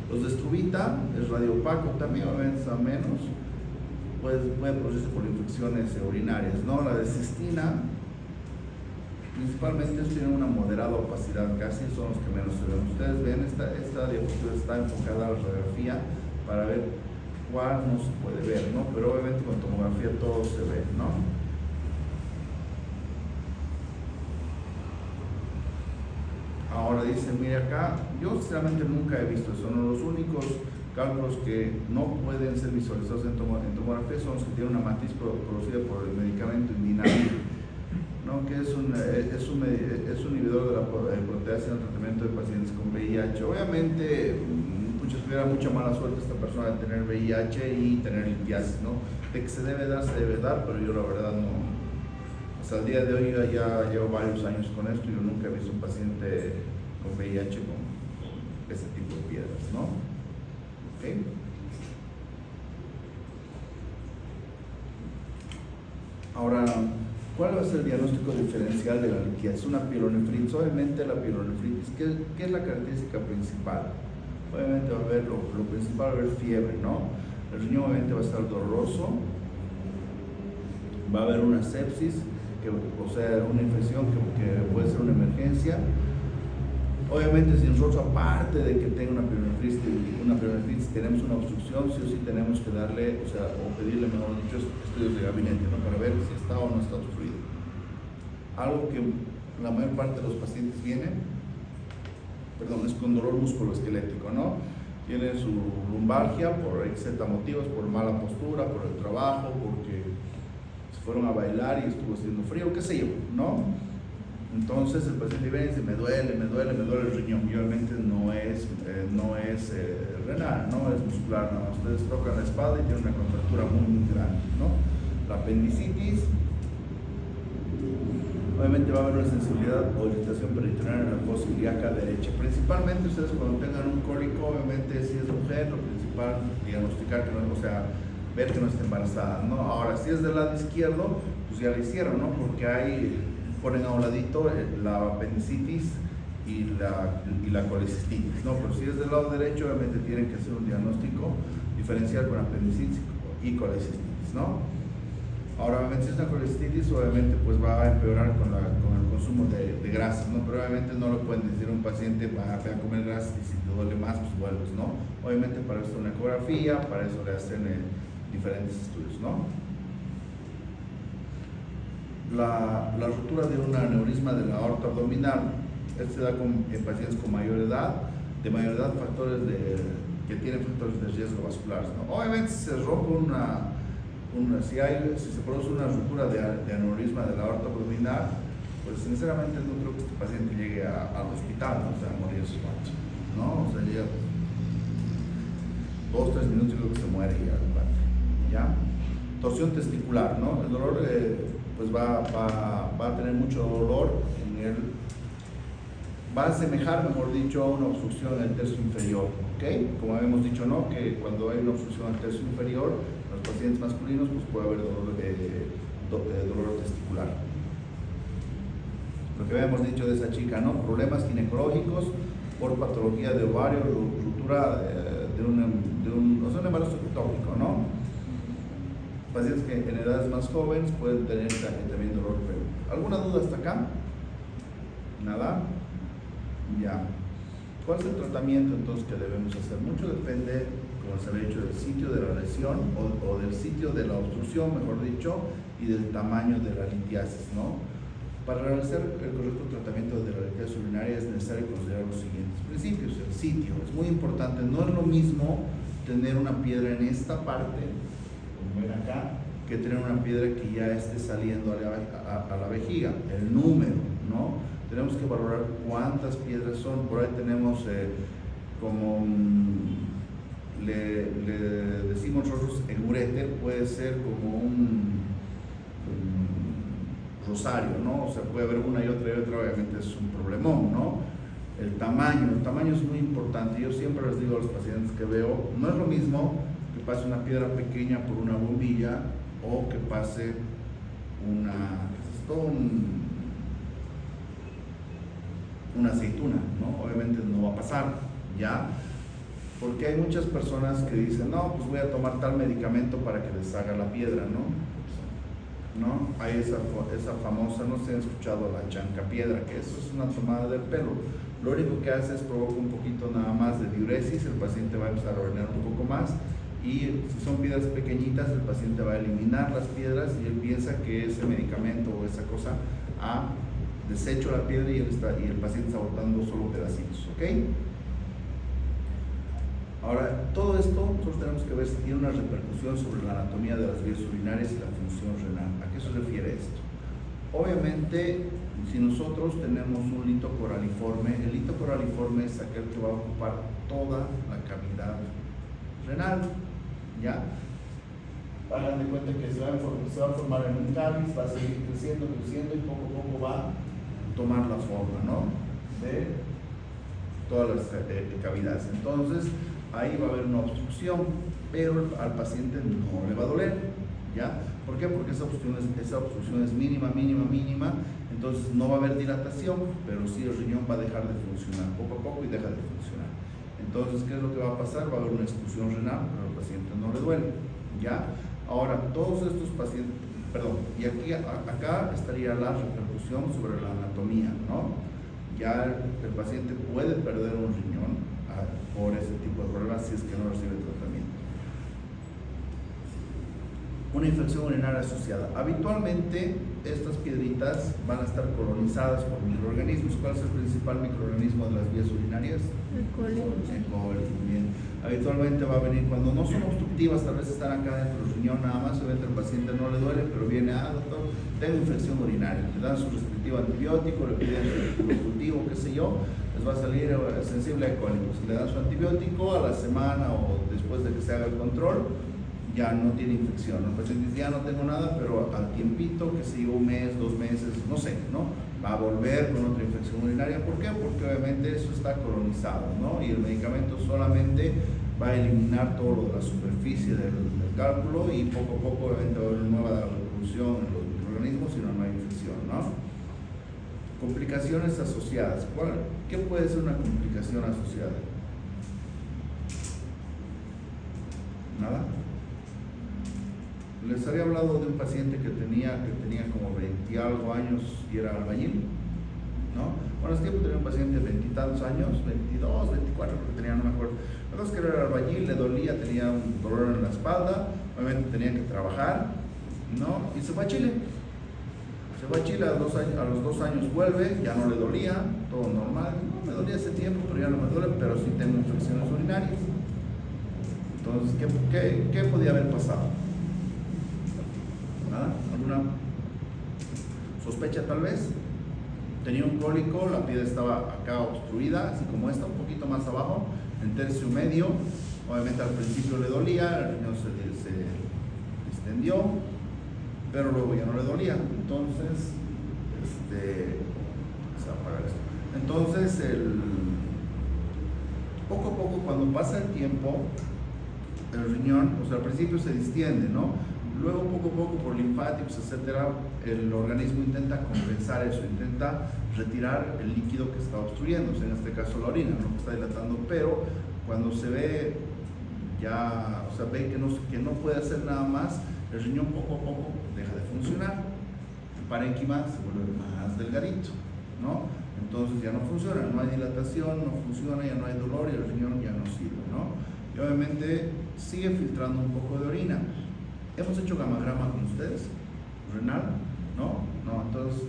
los de Struvita es radiopaco también, obviamente a menos, puede producirse por infecciones urinarias, ¿no? La de cistina Principalmente ellos tienen una moderada opacidad, casi son los que menos se ven. Ustedes ven, esta diapositiva está enfocada a la radiografía para ver cuál no se puede ver, ¿no? Pero obviamente con tomografía todo se ve, ¿no? Ahora dice, mire acá, yo sinceramente nunca he visto eso, ¿no? Los únicos cálculos que no pueden ser visualizados en tomografía son los que tienen una matriz producida por el medicamento indinamil, ¿no? Que es un inhibidor de la proteasa en el tratamiento de pacientes con VIH. Obviamente, tuviera mucha mala suerte esta persona de tener VIH y tener litiasis, ¿no? De que se debe dar, pero yo la verdad no. Hasta el día de hoy ya llevo varios años con esto y yo nunca he visto un paciente con VIH con este tipo de piedras, ¿no? ¿Ok? Ahora, ¿cuál va a ser el diagnóstico diferencial de la litiasis? Una pielonefritis. Obviamente la pielonefritis, ¿qué es la característica principal? Obviamente va a haber lo principal, va a haber fiebre, ¿no? El riñón obviamente va a estar doloroso, va a haber una sepsis, o sea, una infección que puede ser una emergencia. Obviamente, si nosotros, aparte de que tenga una pielonefritis, tenemos una obstrucción, sí o sí tenemos que darle, o pedirle, mejor dicho, estudios de gabinete, ¿no? Para ver si está o no está obstruido. Algo que la mayor parte de los pacientes es con dolor musculoesquelético, ¿no? Tiene su lumbalgia por etc motivos, por mala postura, por el trabajo, porque se fueron a bailar y estuvo haciendo frío, qué sé yo, ¿no? Entonces el paciente viene y dice, me duele el riñón, y obviamente no es renal, no es muscular, no. Ustedes tocan la espalda y tienen una contractura muy grande, ¿no? La apendicitis, obviamente va a haber una sensibilidad o irritación peritoneal en la fosa ilíaca derecha. Principalmente ustedes cuando tengan un cólico, obviamente si es mujer, lo principal, diagnosticar que no, ver que no está embarazada, ¿no? Ahora, si es del lado izquierdo, pues ya lo hicieron, ¿no? Porque ponen a un ladito la apendicitis y la colecistitis, ¿no? Pero si es del lado derecho, obviamente tienen que hacer un diagnóstico diferencial con apendicitis y colecistitis, ¿no? Ahora, obviamente, si es una colecistitis, obviamente, pues va a empeorar con el consumo de grasas, ¿no? Pero obviamente no lo pueden decir a un paciente, va a comer grasas y si te duele más, pues vuelves, ¿no? Obviamente, para eso una ecografía, para eso le hacen diferentes estudios, ¿no? La rotura de un aneurisma de la aorta abdominal, se da en pacientes con mayor edad, factores que tienen factores de riesgo vasculares, ¿no? Obviamente, si se rompe si se produce una ruptura de aneurisma de la aorta abdominal, pues sinceramente no creo que este paciente llegue al hospital, ¿no? O sea, a morir su cuarto, ¿no? O sea, llega 2 o 3 minutos y creo que se muere ya. Torsión testicular, ¿no? El dolor pues va a tener mucho dolor va a asemejar, mejor dicho, a una obstrucción en el tercio inferior, ¿ok? Como habíamos dicho, ¿no? Que cuando hay una obstrucción en el tercio inferior, los pacientes masculinos, pues puede haber dolor testicular. Lo que habíamos dicho de esa chica, ¿no? Problemas ginecológicos por patología de ovario, ruptura de un embarazo ectópico, ¿no? Pacientes que en edades más jóvenes pueden tener también dolor pélvico. ¿Alguna duda hasta acá? ¿Nada? Ya. ¿Cuál es el tratamiento entonces que debemos hacer? Mucho depende, como se había dicho, del sitio de la lesión o del sitio de la obstrucción, mejor dicho, y del tamaño de la litiasis, ¿no? Para realizar el correcto tratamiento de la litiasis urinaria es necesario considerar los siguientes principios. El sitio es muy importante, no es lo mismo tener una piedra en esta parte, como ven acá, que tener una piedra que ya esté saliendo a la vejiga. El número, ¿no? Tenemos que valorar cuántas piedras son. Por ahí tenemos le decimos nosotros, el uréter puede ser como un rosario, ¿no? O sea, puede haber una y otra, obviamente es un problemón, ¿no? El tamaño es muy importante. Yo siempre les digo a los pacientes que veo, no es lo mismo que pase una piedra pequeña por una bombilla o que pase una aceituna, ¿no? Obviamente no va a pasar, ¿ya? Porque hay muchas personas que dicen, no, pues voy a tomar tal medicamento para que deshaga la piedra, ¿no? ¿no? Hay esa famosa, no sé si han escuchado la chancapiedra, que eso es una tomada del pelo. Lo único que hace es provoca un poquito nada más de diuresis, el paciente va a empezar a orinar un poco más, y si son piedras pequeñitas, el paciente va a eliminar las piedras y él piensa que ese medicamento o esa cosa ha deshecho la piedra y el paciente está botando solo pedacitos, ¿ok? Ahora, todo esto nosotros tenemos que ver si tiene una repercusión sobre la anatomía de las vías urinarias y la función renal. ¿A qué se refiere esto? Obviamente, si nosotros tenemos un lito coraliforme, el lito coraliforme es aquel que va a ocupar toda la cavidad renal, ¿ya? Hagan de cuenta que se va a formar en un cáliz, va a seguir creciendo y poco a poco va a tomar la forma, ¿no? De todas las cavidades. Entonces, ahí va a haber una obstrucción, pero al paciente no le va a doler, ¿ya? ¿Por qué? Porque esa obstrucción es mínima, entonces no va a haber dilatación, pero sí el riñón va a dejar de funcionar poco a poco y deja de funcionar. Entonces, ¿qué es lo que va a pasar? Va a haber una exclusión renal, pero al paciente no le duele, ¿ya? Ahora, todos estos pacientes, y acá estaría la repercusión sobre la anatomía, ¿no? Ya el paciente puede perder un riñón por ese tipo de problemas si es que no recibe tratamiento. Una infección urinaria asociada. Habitualmente estas piedritas van a estar colonizadas por microorganismos. ¿Cuál es el principal microorganismo de las vías urinarias? E. coli. E. coli, bien. Habitualmente va a venir cuando no son obstructivas, tal vez están acá dentro del riñón nada más, obviamente al paciente no le duele, pero viene, doctor, tengo infección urinaria, le dan su respectivo antibiótico, le piden su cultivo, qué sé yo, les va a salir sensible a E. coli. Si le dan su antibiótico a la semana o después de que se haga el control, ya no tiene infección. El paciente dice, ya no tengo nada, pero al tiempito, que se un mes, 2 meses, no sé, ¿no? Va a volver con otra infección urinaria. ¿Por qué? Porque obviamente eso está colonizado, ¿no? Y el medicamento solamente va a eliminar todo lo de la superficie del cálculo y poco a poco obviamente va a haber una nueva reproducción en los microorganismos y no hay infección, ¿no? Complicaciones asociadas. ¿Qué puede ser una complicación asociada? ¿Nada? Les había hablado de un paciente que tenía como 20 y algo años y era albañil, ¿no? Bueno, ese tiempo tenía un paciente de 20 y tantos años, 22, 24, creo que tenía, no me acuerdo. La cosa es que era albañil, le dolía, tenía un dolor en la espalda, obviamente tenía que trabajar, ¿no? Y se fue a Chile. Se fue a Chile, a los 2 años vuelve, ya no le dolía, todo normal. No, me dolía ese tiempo, pero ya no me duele, pero sí tengo infecciones urinarias. Entonces, ¿qué podía haber pasado? ¿Nada? ¿Alguna sospecha tal vez? Tenía un cólico, la piedra estaba acá obstruida, así como esta, un poquito más abajo, en tercio medio. Obviamente al principio le dolía, el riñón se extendió, pero luego ya no le dolía. Entonces, se va a apagar esto. Entonces, poco a poco, cuando pasa el tiempo, el riñón, o sea, al principio se distiende, ¿no? Luego, poco a poco, por linfáticos, etcétera, el organismo intenta compensar eso, intenta retirar el líquido que está obstruyendo, o sea, en este caso la orina, ¿no? Que está dilatando, pero cuando se ve ya, o sea, ve que no puede hacer nada más, el riñón poco a poco deja de funcionar, el parénquima se vuelve más delgadito, ¿no? Entonces ya no funciona, no hay dilatación, no funciona, ya no hay dolor y el riñón ya no sirve, ¿no? Y obviamente sigue filtrando un poco de orina. ¿Hemos hecho gamagrama con ustedes? ¿Renal? ¿No? No, entonces,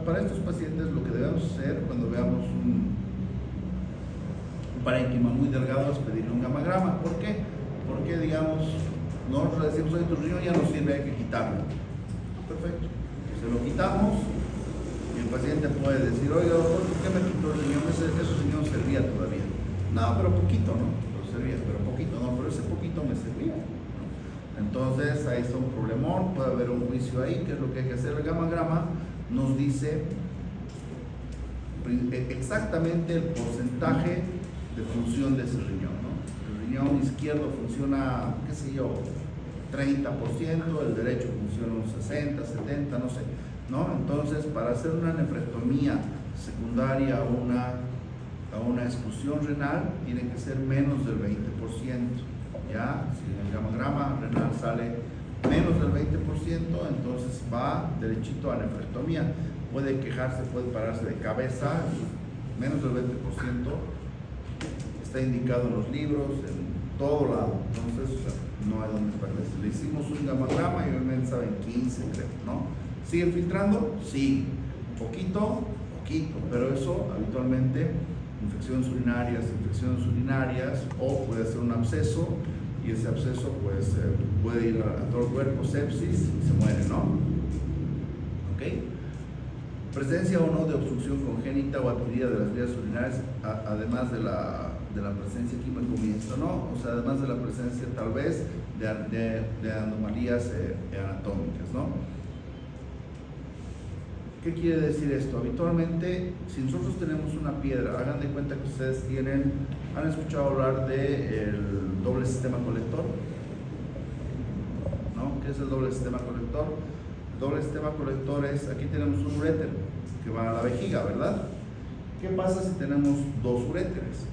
para estos pacientes lo que debemos hacer cuando veamos un parénquima muy delgado es pedirle un gamagrama. ¿Por qué? Porque, digamos, nosotros le decimos, oye, tu riñón ya no sirve, hay que quitarlo. Perfecto. Se lo quitamos y el paciente puede decir, oiga, doctor, ¿por qué me quitó el riñón? Ese riñón servía todavía. No, pero poquito, ¿no? Pero servía, pero poquito, no, pero ese poquito me servía. Entonces ahí está un problemón, puede haber un juicio ahí, que es lo que hay que hacer. El gamagrama nos dice exactamente el porcentaje de función de ese riñón, ¿no? El riñón izquierdo funciona, qué sé yo, 30%, el derecho funciona un 60, 70, no sé, ¿no? Entonces, para hacer una nefrectomía secundaria o una exclusión renal, tiene que ser menos del 20%. Ya, si el gamagrama renal sale menos del 20%, entonces va derechito a nefrectomía. Puede quejarse, puede pararse de cabeza, menos del 20% está indicado en los libros, en todo lado, entonces no hay donde perderse. Le hicimos un gamograma y obviamente saben 15, creo, ¿no? ¿Siguen filtrando? Sí, poquito, pero eso habitualmente, infecciones urinarias, o puede ser un absceso, y ese absceso pues puede ir a todo el cuerpo, sepsis, y se muere, ¿no? ¿Ok? Presencia o no de obstrucción congénita o adquirida de las vías urinarias, además de la presencia aquí me comienzo, ¿no? O sea, además de la presencia tal vez de anomalías anatómicas, ¿no? ¿Qué quiere decir esto? Habitualmente, si nosotros tenemos una piedra, hagan de cuenta que ustedes ¿han escuchado hablar del doble sistema colector? ¿No? ¿Qué es el doble sistema colector? El doble sistema colector es, aquí tenemos un uréter que va a la vejiga, ¿verdad? ¿Qué pasa si tenemos dos uréteres?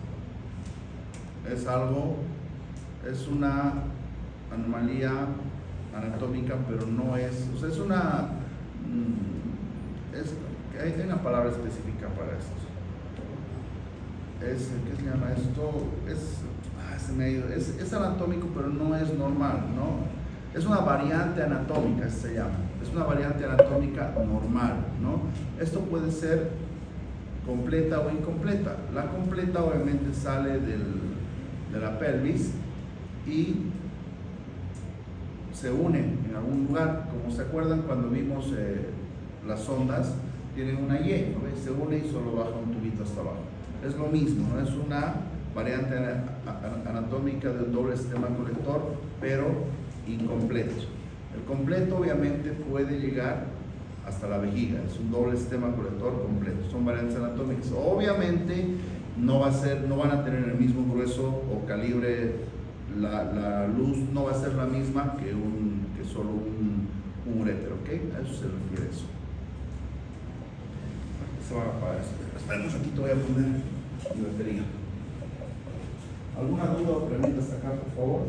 Es una anomalía anatómica, pero no es, o sea, es una, hay una palabra específica para esto. ¿Qué se llama esto? Es anatómico, pero no es normal, ¿no? Es una variante anatómica, se llama. Es una variante anatómica normal, ¿no? Esto puede ser completa o incompleta. La completa obviamente sale de la pelvis y se une en algún lugar. Como se acuerdan cuando vimos las sondas, tienen una Y, ¿no? Se une y solo baja un tubito hasta abajo. Es lo mismo, ¿no? Es una variante anatómica del doble sistema colector, pero incompleto. El completo obviamente puede llegar hasta la vejiga, es un doble sistema colector completo, son variantes anatómicas. Obviamente no van a tener el mismo grueso o calibre, la luz no va a ser la misma que solo un uréter, ¿ok? A eso se refiere eso. Se va a apagar esto. Espera un ratito, voy a poner mi batería. ¿Alguna duda o pregunta hasta acá, por favor?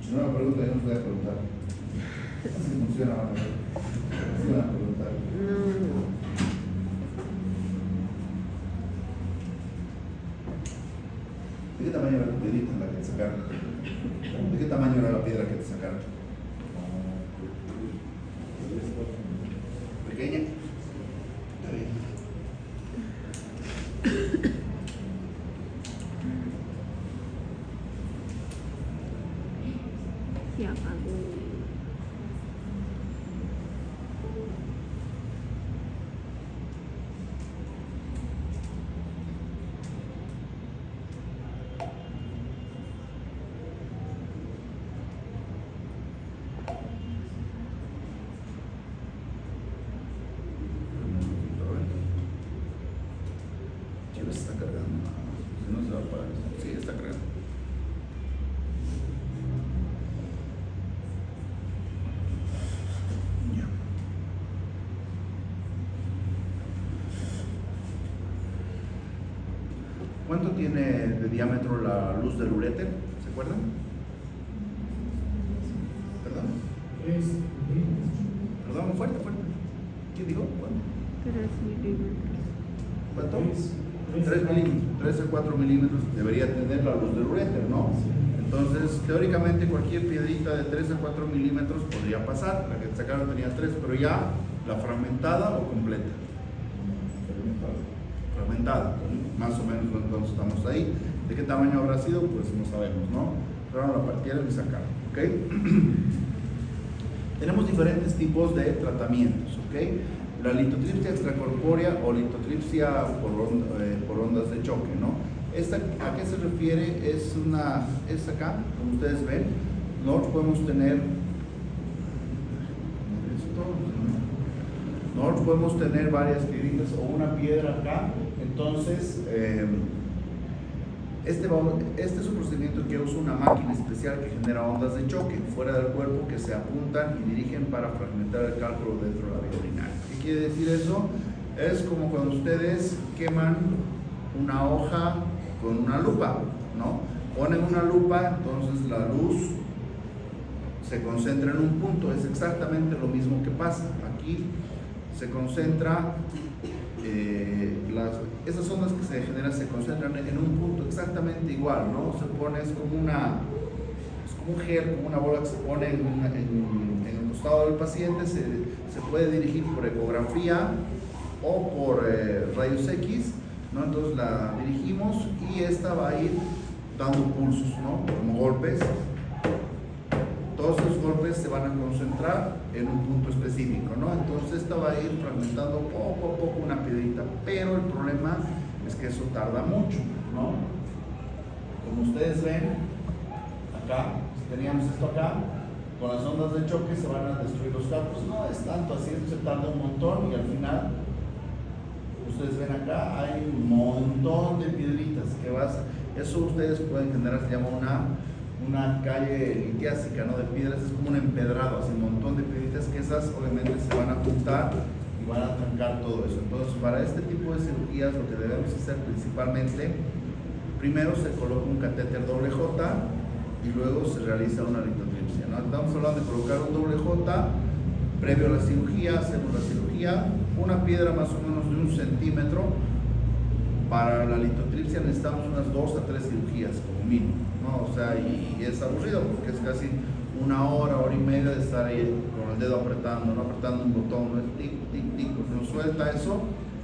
Si no me pregunta, yo no os voy a preguntar. Así funciona, así van a preguntar. ¿De qué tamaño era la piedrita la que te sacaron? ¿De qué tamaño era la piedra que te sacaron? ¿Pequeña? Está bien. Se apagó. Está cargando, si no se va a apagar. Sí, está cargando. Ya. ¿Cuánto tiene de diámetro la luz del uréter? ¿Se acuerdan? ¿Perdón? Perdón, fuerte. ¿Quién dijo? ¿Cuánto? 3 milímetros. ¿Cuánto? 3 milímetros, 3 a 4 milímetros debería tener la luz del uréter, ¿no? Entonces, teóricamente cualquier piedrita de 3 a 4 milímetros podría pasar. La que te sacaron tenía 3, pero ya la fragmentada o completa. Fragmentada, más o menos entonces estamos ahí. ¿De qué tamaño habrá sido? Pues no sabemos, ¿no? Pero la partieron y sacaron, ¿ok? Tenemos diferentes tipos de tratamientos, ¿ok? La litotripsia extracorpórea o litotripsia por ondas de choque, ¿no? ¿Esta a qué se refiere? Es acá, como ustedes ven, nosotros podemos tener nosotros podemos tener varias piedritas o una piedra acá. Entonces, este es un procedimiento que usa una máquina especial que genera ondas de choque fuera del cuerpo que se apuntan y dirigen para fragmentar el cálculo dentro de la vía urinaria. ¿Qué quiere decir eso? Es como cuando ustedes queman una hoja con una lupa, ¿no? Ponen una lupa, entonces la luz se concentra en un punto. Es exactamente lo mismo que pasa. Aquí se concentra, esas ondas que se generan se concentran en un punto exactamente igual, ¿no? Se pone, es como un gel, como una bola que se pone en el costado del paciente. Se puede dirigir por ecografía o por rayos X, ¿no? Entonces la dirigimos y esta va a ir dando pulsos, ¿no? Como golpes. Todos esos golpes se van a concentrar en un punto específico, ¿no? Entonces esta va a ir fragmentando poco a poco una piedrita, pero el problema es que eso tarda mucho, ¿no? Como ustedes ven, acá, si teníamos esto acá, con las ondas de choque se van a destruir los cálculos. No es tanto así, esto se tarda un montón y al final, ustedes ven acá, hay un montón de piedritas que eso ustedes pueden generar, se llama una calle litiásica, ¿no? De piedras, es como un empedrado, así un montón de piedritas que esas obviamente se van a juntar y van a trancar todo eso. Entonces, para este tipo de cirugías lo que debemos hacer principalmente, primero se coloca un catéter doble J y luego se realiza una litotripsia, ¿no? Estamos hablando de colocar un doble J previo a la cirugía. Hacemos la cirugía, una piedra más o menos de 1 centímetro. Para la litotripsia necesitamos unas 2 a 3 cirugías como mínimo, ¿no? O sea, y es aburrido porque es casi 1 hora, hora y media de estar ahí con el dedo apretando, ¿no? Apretando un botón, ¿no? Tic, tic, tic, pues nos suelta eso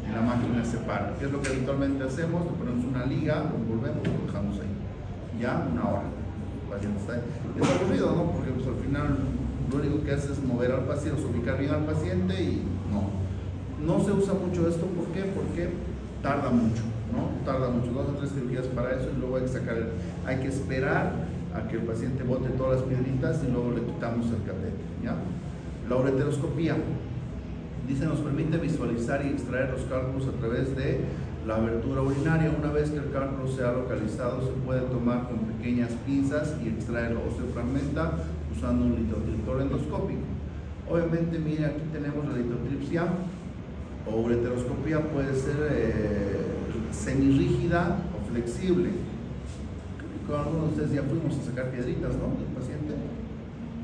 y la máquina se para. ¿Qué es lo que habitualmente hacemos? Le ponemos una liga, lo envolvemos y lo dejamos ahí. Ya 1 hora. El paciente está ahí. Es aburrido, ¿no? Porque pues, al final lo único que hace es mover al paciente, ubicar bien al paciente y no se usa mucho esto. ¿Por qué? Porque tarda mucho, ¿no? Tarda mucho, 2 o 3 cirugías para eso y luego hay que esperar a que el paciente bote todas las piedritas y luego le quitamos el catéter, ¿ya? La ureteroscopía, dice, nos permite visualizar y extraer los cálculos a través de la abertura urinaria. Una vez que el cálculo sea localizado, se puede tomar con pequeñas pinzas y extraerlo, o se fragmenta usando un litotriptor endoscópico. Obviamente, miren, aquí tenemos la litotripsia o ureteroscopía, puede ser semirrígida o flexible. Con algunos de ustedes ya fuimos a sacar piedritas, ¿no? Del paciente.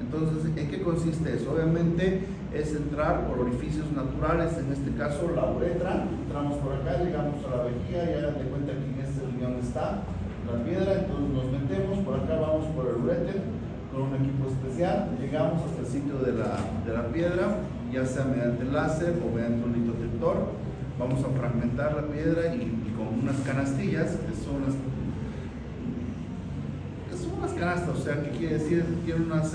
Entonces, ¿en qué consiste eso? Obviamente es entrar por orificios naturales, en este caso la uretra. Entramos por acá, llegamos a la vejiga y hagan de cuenta que en este riñón está la piedra, entonces nos metemos, por acá vamos por el uréter con un equipo especial, llegamos hasta el sitio de la piedra, ya sea mediante láser o mediante un litotriptor. Vamos a fragmentar la piedra y con unas canastillas, que son unas canastas, o sea, ¿qué quiere decir? Tiene unos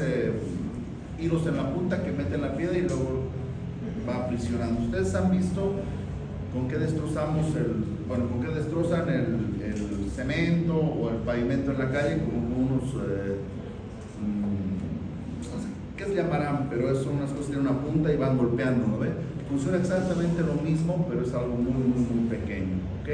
hilos en la punta que meten la piedra y luego va aprisionando. Ustedes han visto con qué destrozan el cemento o el pavimento en la calle, como unos, no sé qué se llamarán, pero son unas cosas que tienen una punta y van golpeando, ¿no ve? Funciona exactamente lo mismo, pero es algo muy, muy, muy pequeño, ¿ok?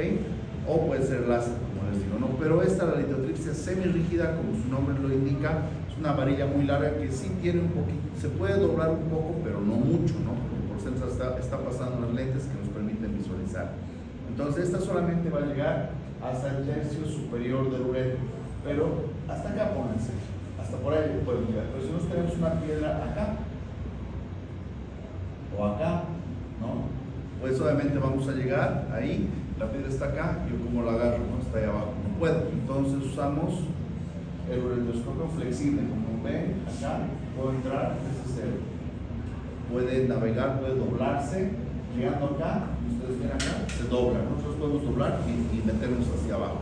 O puede ser láser, como les digo, ¿no? Pero esta, la litotripsia semirrígida, como su nombre lo indica, es una varilla muy larga que sí tiene un poquito, se puede doblar un poco, pero no mucho, ¿no? Porque por centro está pasando las lentes que nos permiten visualizar. Entonces, esta solamente va a llegar hasta el tercio superior del ureter, pero hasta acá pónganse, hasta por ahí pueden llegar. Pero si nosotros tenemos una piedra acá, o acá, ¿no? Pues obviamente vamos a llegar ahí, la piedra está acá, yo como la agarro, ¿no? Está ahí abajo, no puedo. Entonces usamos el ureteroscopio flexible, como ven, acá, puedo entrar, puede navegar, puede doblarse, llegando acá, ustedes ven acá, se dobla, nosotros podemos doblar y meternos hacia abajo.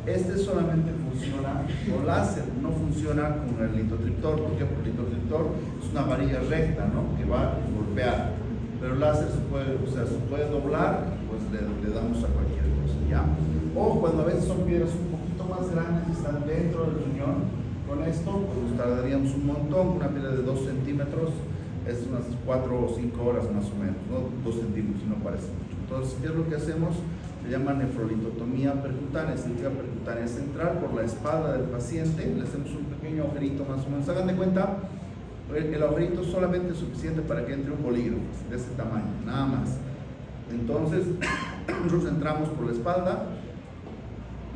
Este solamente funciona con láser, no funciona con el litotriptor. ¿Por qué? Porque el litotriptor es una varilla recta, ¿no? Que va a golpear. Pero el láser se puede doblar y pues le damos a cualquier cosa, ¿ya? O cuando a veces son piedras un poquito más grandes y están dentro del riñón, con esto pues tardaríamos un montón. Una piedra de 2 centímetros es unas 4 o 5 horas más o menos, ¿no? 2 centímetros, no parece mucho. Entonces, ¿qué es lo que hacemos? Se llama nefrolitotomía percutánea. Significa percutánea, es entrar por la espalda del paciente, le hacemos un pequeño agujerito más o menos. Hagan de cuenta, el agujerito solamente es suficiente para que entre un bolígrafo de ese tamaño, nada más. Entonces, nosotros entramos por la espalda,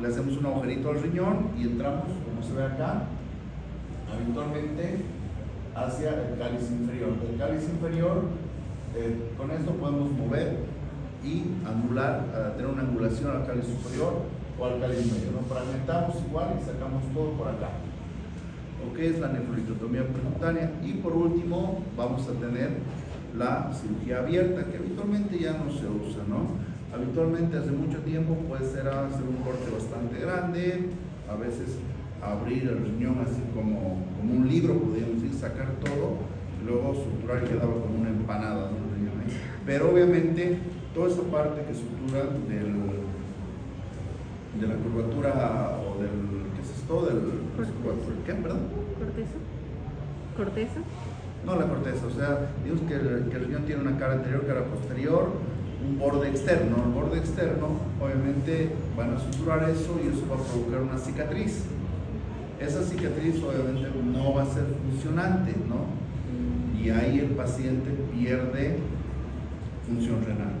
le hacemos un agujerito al riñón y entramos, como se ve acá, habitualmente hacia el cáliz inferior. El cáliz inferior, con esto podemos mover y angular, tener una angulación al cáliz superior o al cáliz medio, ¿no? Fragmentamos igual y sacamos todo por acá. ¿Ok? Es la nefrolitotomía percutánea. Y por último vamos a tener la cirugía abierta, que habitualmente ya no se usa, ¿no? Habitualmente hace mucho tiempo puede ser hacer un corte bastante grande, a veces abrir el riñón así como un libro, podríamos decir, sacar todo, y luego suturar y quedaba como una empanada de un riñón ahí. Pero obviamente toda esa parte que sutura de la curvatura o del, ¿qué es esto? ¿Qué? ¿Perdón? ¿Corteza? ¿Corteza? No la corteza, o sea, digamos que el riñón tiene una cara anterior, cara posterior, un borde externo. El borde externo, obviamente, van a suturar eso y eso va a provocar una cicatriz. Esa cicatriz, obviamente, no va a ser funcionante, ¿no? Y ahí el paciente pierde función renal,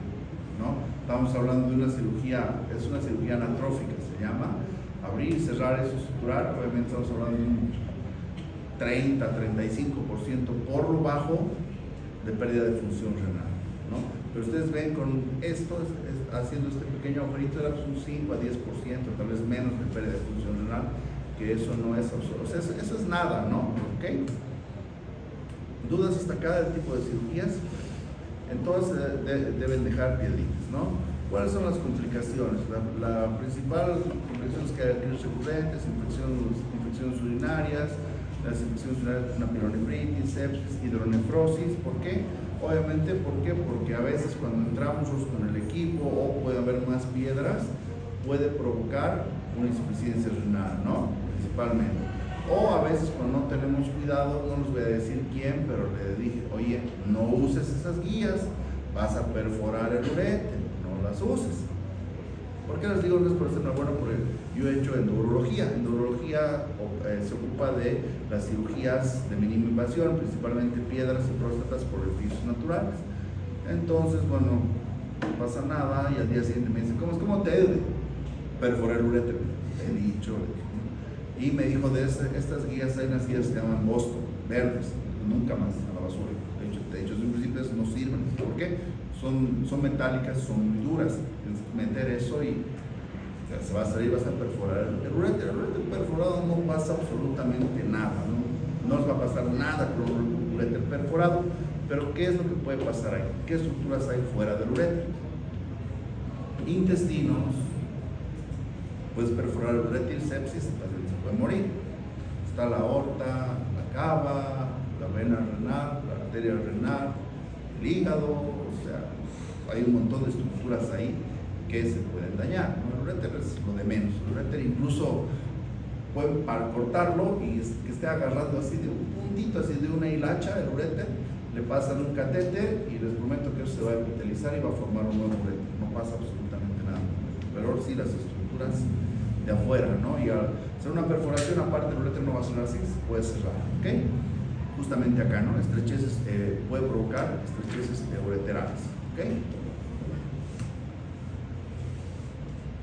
¿no? Estamos hablando de una cirugía, es una cirugía anatrófica, se llama, abrir, cerrar eso, suturar. Obviamente estamos hablando de un 30-35% por lo bajo de pérdida de función renal, ¿no? Pero ustedes ven con esto, haciendo este pequeño agujerito, era un 5 a 10%, tal vez menos de pérdida de función renal, que eso no es absurdo. O sea, eso es nada, ¿no? ¿Ok? ¿Dudas hasta acá del tipo de cirugías? Entonces deben dejar piedritas, ¿no? ¿Cuáles son las complicaciones? La principal complicación es que hay crisis recurrentes, infecciones urinarias, las infecciones urinarias, una pielonefritis, sepsis, hidronefrosis. ¿Por qué? Obviamente, ¿por qué? Porque a veces cuando entramos con el equipo o puede haber más piedras, puede provocar una insuficiencia renal, ¿no? Principalmente. O a veces cuando no tenemos cuidado, no les voy a decir quién, pero le dije, oye, no uses esas guías, vas a perforar el urete, no las uses. ¿Por qué les digo no es por ser bueno? Porque yo he hecho endurología. Endurología se ocupa de las cirugías de mínima invasión, principalmente piedras y próstatas por orificios naturales. Entonces, bueno, no pasa nada y al día siguiente me dice, ¿cómo te ayude? Perforar el urete, he dicho. Y me dijo, estas guías, hay unas guías que se llaman Boston, verdes, nunca más a la basura. De hecho, en principio no sirven. ¿Por qué? Son metálicas, son muy duras. Tienes que meter eso y se va a salir, vas a perforar el urete. El urete perforado no pasa absolutamente nada, no nos va a pasar nada con el urete perforado. Pero ¿qué es lo que puede pasar ahí? ¿Qué estructuras hay fuera del urete? Intestinos, puedes perforar el urete y sepsis, el paciente se puede morir. Está la aorta, la cava, la vena renal, la arteria renal, el hígado, o sea, hay un montón de estructuras ahí que se pueden dañar, ¿no? El uréter es lo de menos. El uréter incluso pueden cortarlo y que esté agarrando así de un puntito, así de una hilacha, el uréter, le pasan un catéter y les prometo que eso se va a epitelizar y va a formar un nuevo uréter. No pasa absolutamente nada. Pero sí las estructuras de afuera, ¿no? Y al hacer una perforación, aparte el uréter no va a sonar así, se puede cerrar, ¿ok? Justamente acá, ¿no? Estrecheces, puede provocar estrecheces ureterales, ¿ok?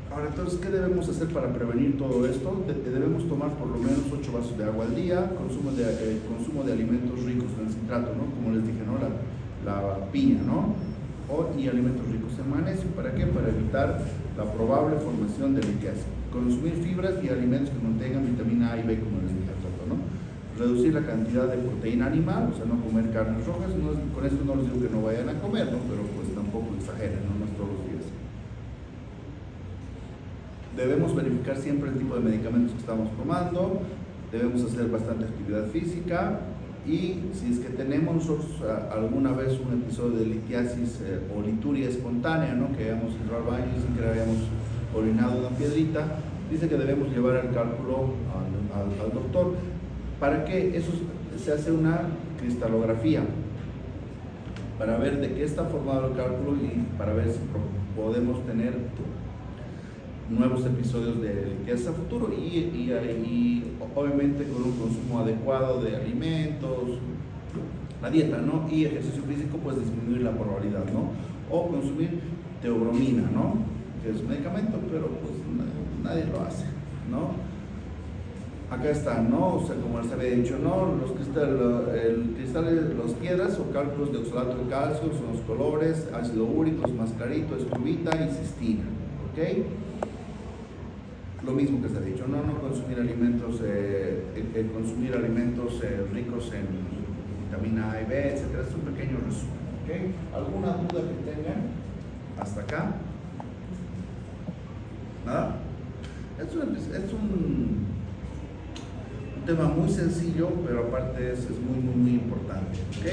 Ahora, entonces, ¿qué debemos hacer para prevenir todo esto? Debemos tomar por lo menos 8 vasos de agua al día, consumo de alimentos ricos en citrato, ¿no? Como les dije, ¿no? La piña, ¿no? Y alimentos ricos en magnesio. ¿Para qué? Para evitar la probable formación de litiasis. Consumir fibras y alimentos que contengan vitamina A y B, como les dije hace rato, ¿no? Reducir la cantidad de proteína animal, o sea, no comer carnes rojas. Con esto no les digo que no vayan a comer, ¿no? Pero pues tampoco exageren, ¿no? No es todos los días. Debemos verificar siempre el tipo de medicamentos que estamos tomando. Debemos hacer bastante actividad física. Y si es que tenemos nosotros alguna vez un episodio de litiasis o lituria espontánea, ¿no? Que hayamos ido al baño sin que hayamos orinado una piedrita, dice que debemos llevar el cálculo al doctor. ¿Para qué? Eso se hace una cristalografía para ver de qué está formado el cálculo y para ver si podemos tener nuevos episodios de litiasis a futuro y obviamente con un consumo adecuado de alimentos, la dieta, ¿no? Y ejercicio físico, pues disminuir la probabilidad, ¿no? O consumir teobromina, ¿no? Que es un medicamento, pero pues nadie lo hace, ¿no? Acá están, ¿no? O sea, como les había dicho, ¿no? Los cristales, las piedras o cálculos de oxalato de calcio son los colores, ácido úrico, mascarito, escubita y cistina, ¿ok? Lo mismo que se ha dicho, no consumir alimentos, consumir alimentos ricos en vitamina A y B, etcétera. Es un pequeño resumen, ¿ok? ¿Alguna duda que tengan hasta acá? ¿Nada? Es un tema muy sencillo, pero aparte es muy importante, ¿ok?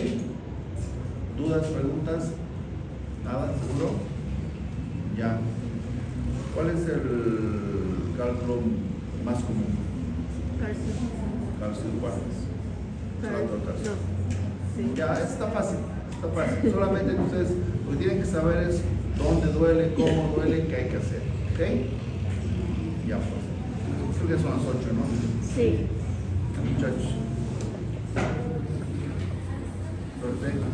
¿Dudas, preguntas? ¿Nada? ¿Seguro? Ya. ¿Cuál es el cálculo más común? Calcio cuál es. No. Sí. Ya, está fácil. Solamente ustedes lo que tienen que saber es dónde duele, cómo duele, qué hay que hacer, ¿ok? Ya pues. Creo que son las 8, ¿no? Sí. Muchachos. Perfecto.